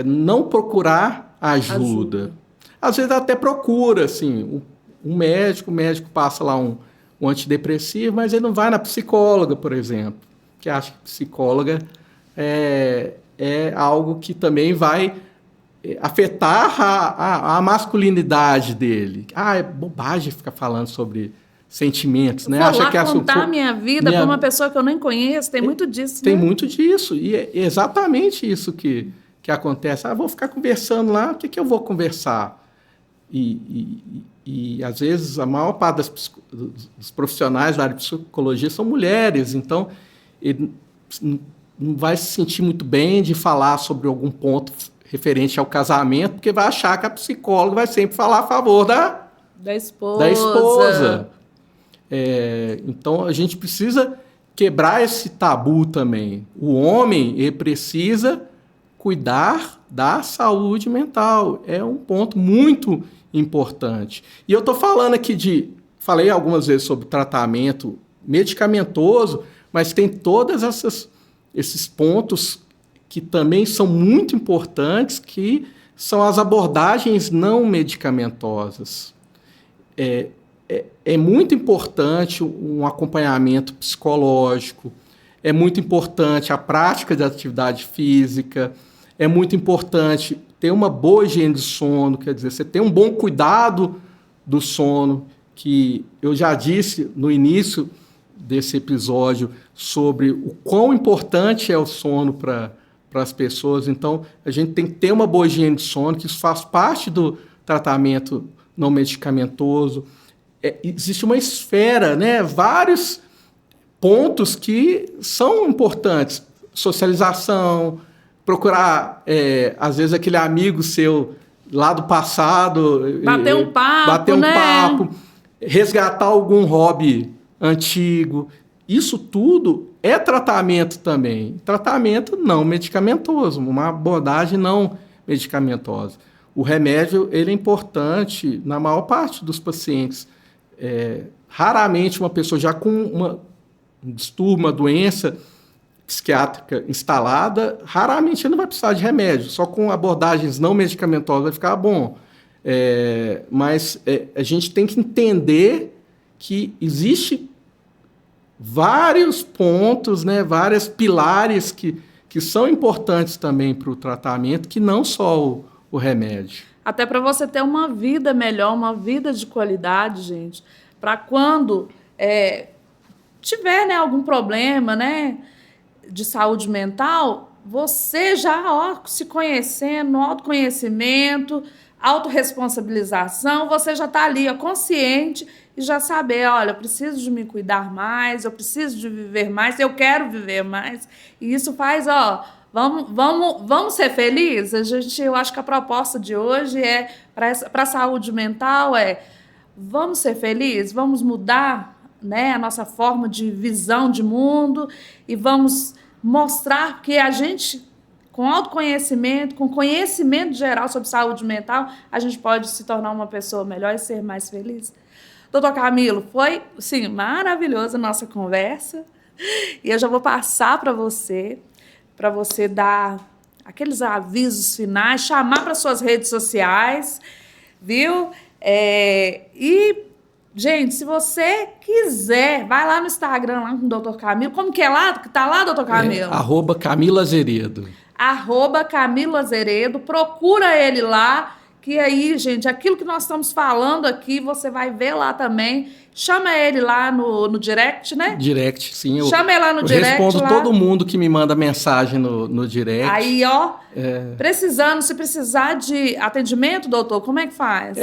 não procurar ajuda. Às vezes até procura, assim, o médico passa lá um antidepressivo, mas ele não vai na psicóloga, por exemplo, que acha que psicóloga é algo que também vai afetar a masculinidade dele. É bobagem ficar falando sobre sentimentos, né? Acha que contar minha vida para uma pessoa que eu nem conheço, tem muito disso. Tem muito disso, e é exatamente isso que acontece. Vou ficar conversando lá, o que eu vou conversar? E às vezes, a maior parte dos profissionais da área de psicologia são mulheres, então ele não vai se sentir muito bem de falar sobre algum ponto referente ao casamento, porque vai achar que a psicóloga vai sempre falar a favor da esposa. Então, a gente precisa quebrar esse tabu também. O homem, ele precisa cuidar da saúde mental. É um ponto muito importante. E eu estou falando aqui falei algumas vezes sobre tratamento medicamentoso, mas tem todas esses pontos que também são muito importantes, que são as abordagens não medicamentosas. É muito importante um acompanhamento psicológico, é muito importante a prática de atividade física, é muito importante ter uma boa higiene de sono, quer dizer, você ter um bom cuidado do sono, que eu já disse no início desse episódio sobre o quão importante é o sono para as pessoas. Então, a gente tem que ter uma boa higiene de sono, que isso faz parte do tratamento não medicamentoso. Existe uma esfera, né? Vários pontos que são importantes. Socialização, procurar, às vezes, aquele amigo seu lá do passado. Bater um papo, resgatar algum hobby antigo. Isso tudo é tratamento também. Tratamento não medicamentoso, uma abordagem não medicamentosa. O remédio ele é importante na maior parte dos pacientes. Raramente uma pessoa já com um distúrbio, uma doença psiquiátrica instalada, raramente ele não vai precisar de remédio. Só com abordagens não medicamentosas vai ficar bom. Mas a gente tem que entender que existe vários pontos, né, vários pilares que são importantes também para o tratamento, que não só o remédio. Até para você ter uma vida melhor, uma vida de qualidade, gente, para quando tiver, né, algum problema, né, de saúde mental, você já se conhecendo, autoconhecimento, autorresponsabilização, você já está ali, consciente e já saber, olha, eu preciso de me cuidar mais, eu preciso de viver mais, eu quero viver mais. E isso faz, vamos ser felizes? Eu acho que a proposta de hoje para a saúde mental vamos ser felizes, vamos mudar né, a nossa forma de visão de mundo e vamos mostrar que a gente, com autoconhecimento, com conhecimento geral sobre saúde mental, a gente pode se tornar uma pessoa melhor e ser mais feliz. Doutor Camilo, foi, sim, maravilhosa a nossa conversa. E eu já vou passar para você dar aqueles avisos finais, chamar para suas redes sociais, viu? E, gente, se você quiser, vai lá no Instagram, lá com o Dr. Camilo. Como que é lá? Tá lá, Dr. Camilo? @Camilo Azeredo. @Camilo Azeredo. Procura ele lá, que aí, gente, aquilo que nós estamos falando aqui, você vai ver lá também. Chama ele lá no direct, né? Direct, sim. Chama ele lá no direct. Eu respondo todo mundo que me manda mensagem no direct. Aí, ó, se precisar de atendimento, doutor, como é que faz?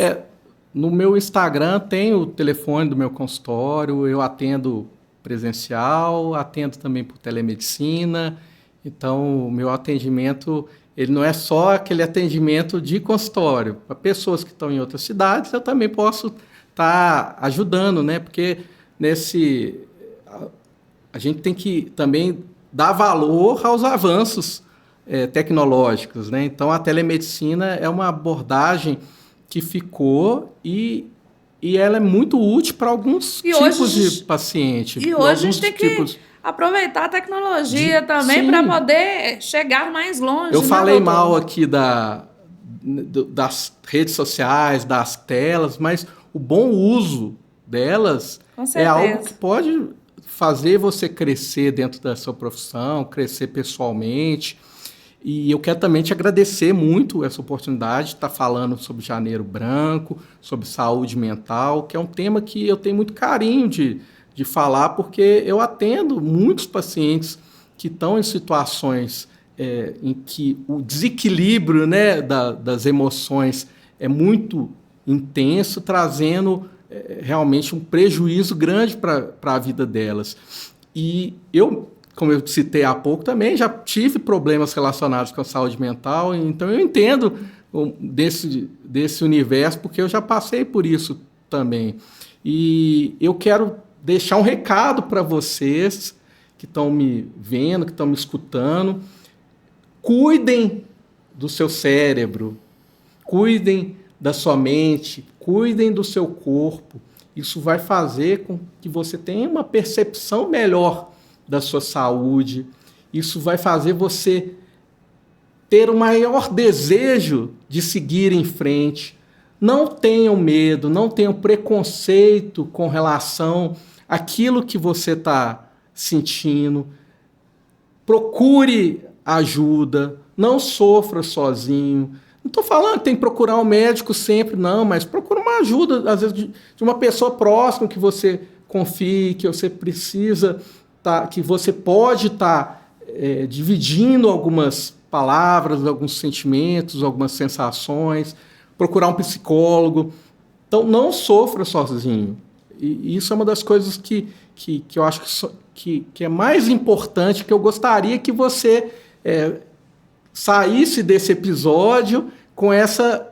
No meu Instagram tem o telefone do meu consultório, eu atendo presencial, atendo também por telemedicina. Então, o meu atendimento, ele não é só aquele atendimento de consultório. Para pessoas que estão em outras cidades, eu também posso estar ajudando, né? Porque a gente tem que também dar valor aos avanços tecnológicos, né? Então, a telemedicina é uma abordagem que ficou e ela é muito útil para alguns tipos de paciente. E hoje a gente tem que aproveitar a tecnologia também para poder chegar mais longe. Eu falei mal aqui das redes sociais, das telas, mas o bom uso delas é algo que pode fazer você crescer dentro da sua profissão, crescer pessoalmente. E eu quero também te agradecer muito essa oportunidade de estar falando sobre Janeiro Branco, sobre saúde mental, que é um tema que eu tenho muito carinho de falar, porque eu atendo muitos pacientes que estão em situações em que o desequilíbrio, né, das emoções é muito intenso, trazendo realmente um prejuízo grande para a vida delas. E eu, como eu citei há pouco, também já tive problemas relacionados com a saúde mental, então eu entendo desse universo, porque eu já passei por isso também. E eu quero deixar um recado para vocês que estão me vendo, que estão me escutando. Cuidem do seu cérebro, cuidem da sua mente, cuidem do seu corpo. Isso vai fazer com que você tenha uma percepção melhor da sua saúde. Isso vai fazer você ter o maior desejo de seguir em frente. Não tenham medo, não tenham preconceito com relação àquilo que você está sentindo. Procure ajuda, não sofra sozinho. Não estou falando que tem que procurar um médico sempre, não, mas procura uma ajuda, às vezes, de uma pessoa próxima que você confie, que você precisa, que você pode estar dividindo algumas palavras, alguns sentimentos, algumas sensações, procurar um psicólogo. Então, não sofra sozinho. E isso é uma das coisas que eu acho que é mais importante, que eu gostaria que você saísse desse episódio com essa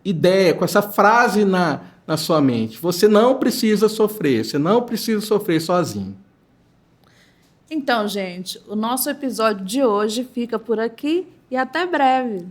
ideia, com essa frase na sua mente. Você não precisa sofrer, você não precisa sofrer sozinho. Então, gente, o nosso episódio de hoje fica por aqui e até breve.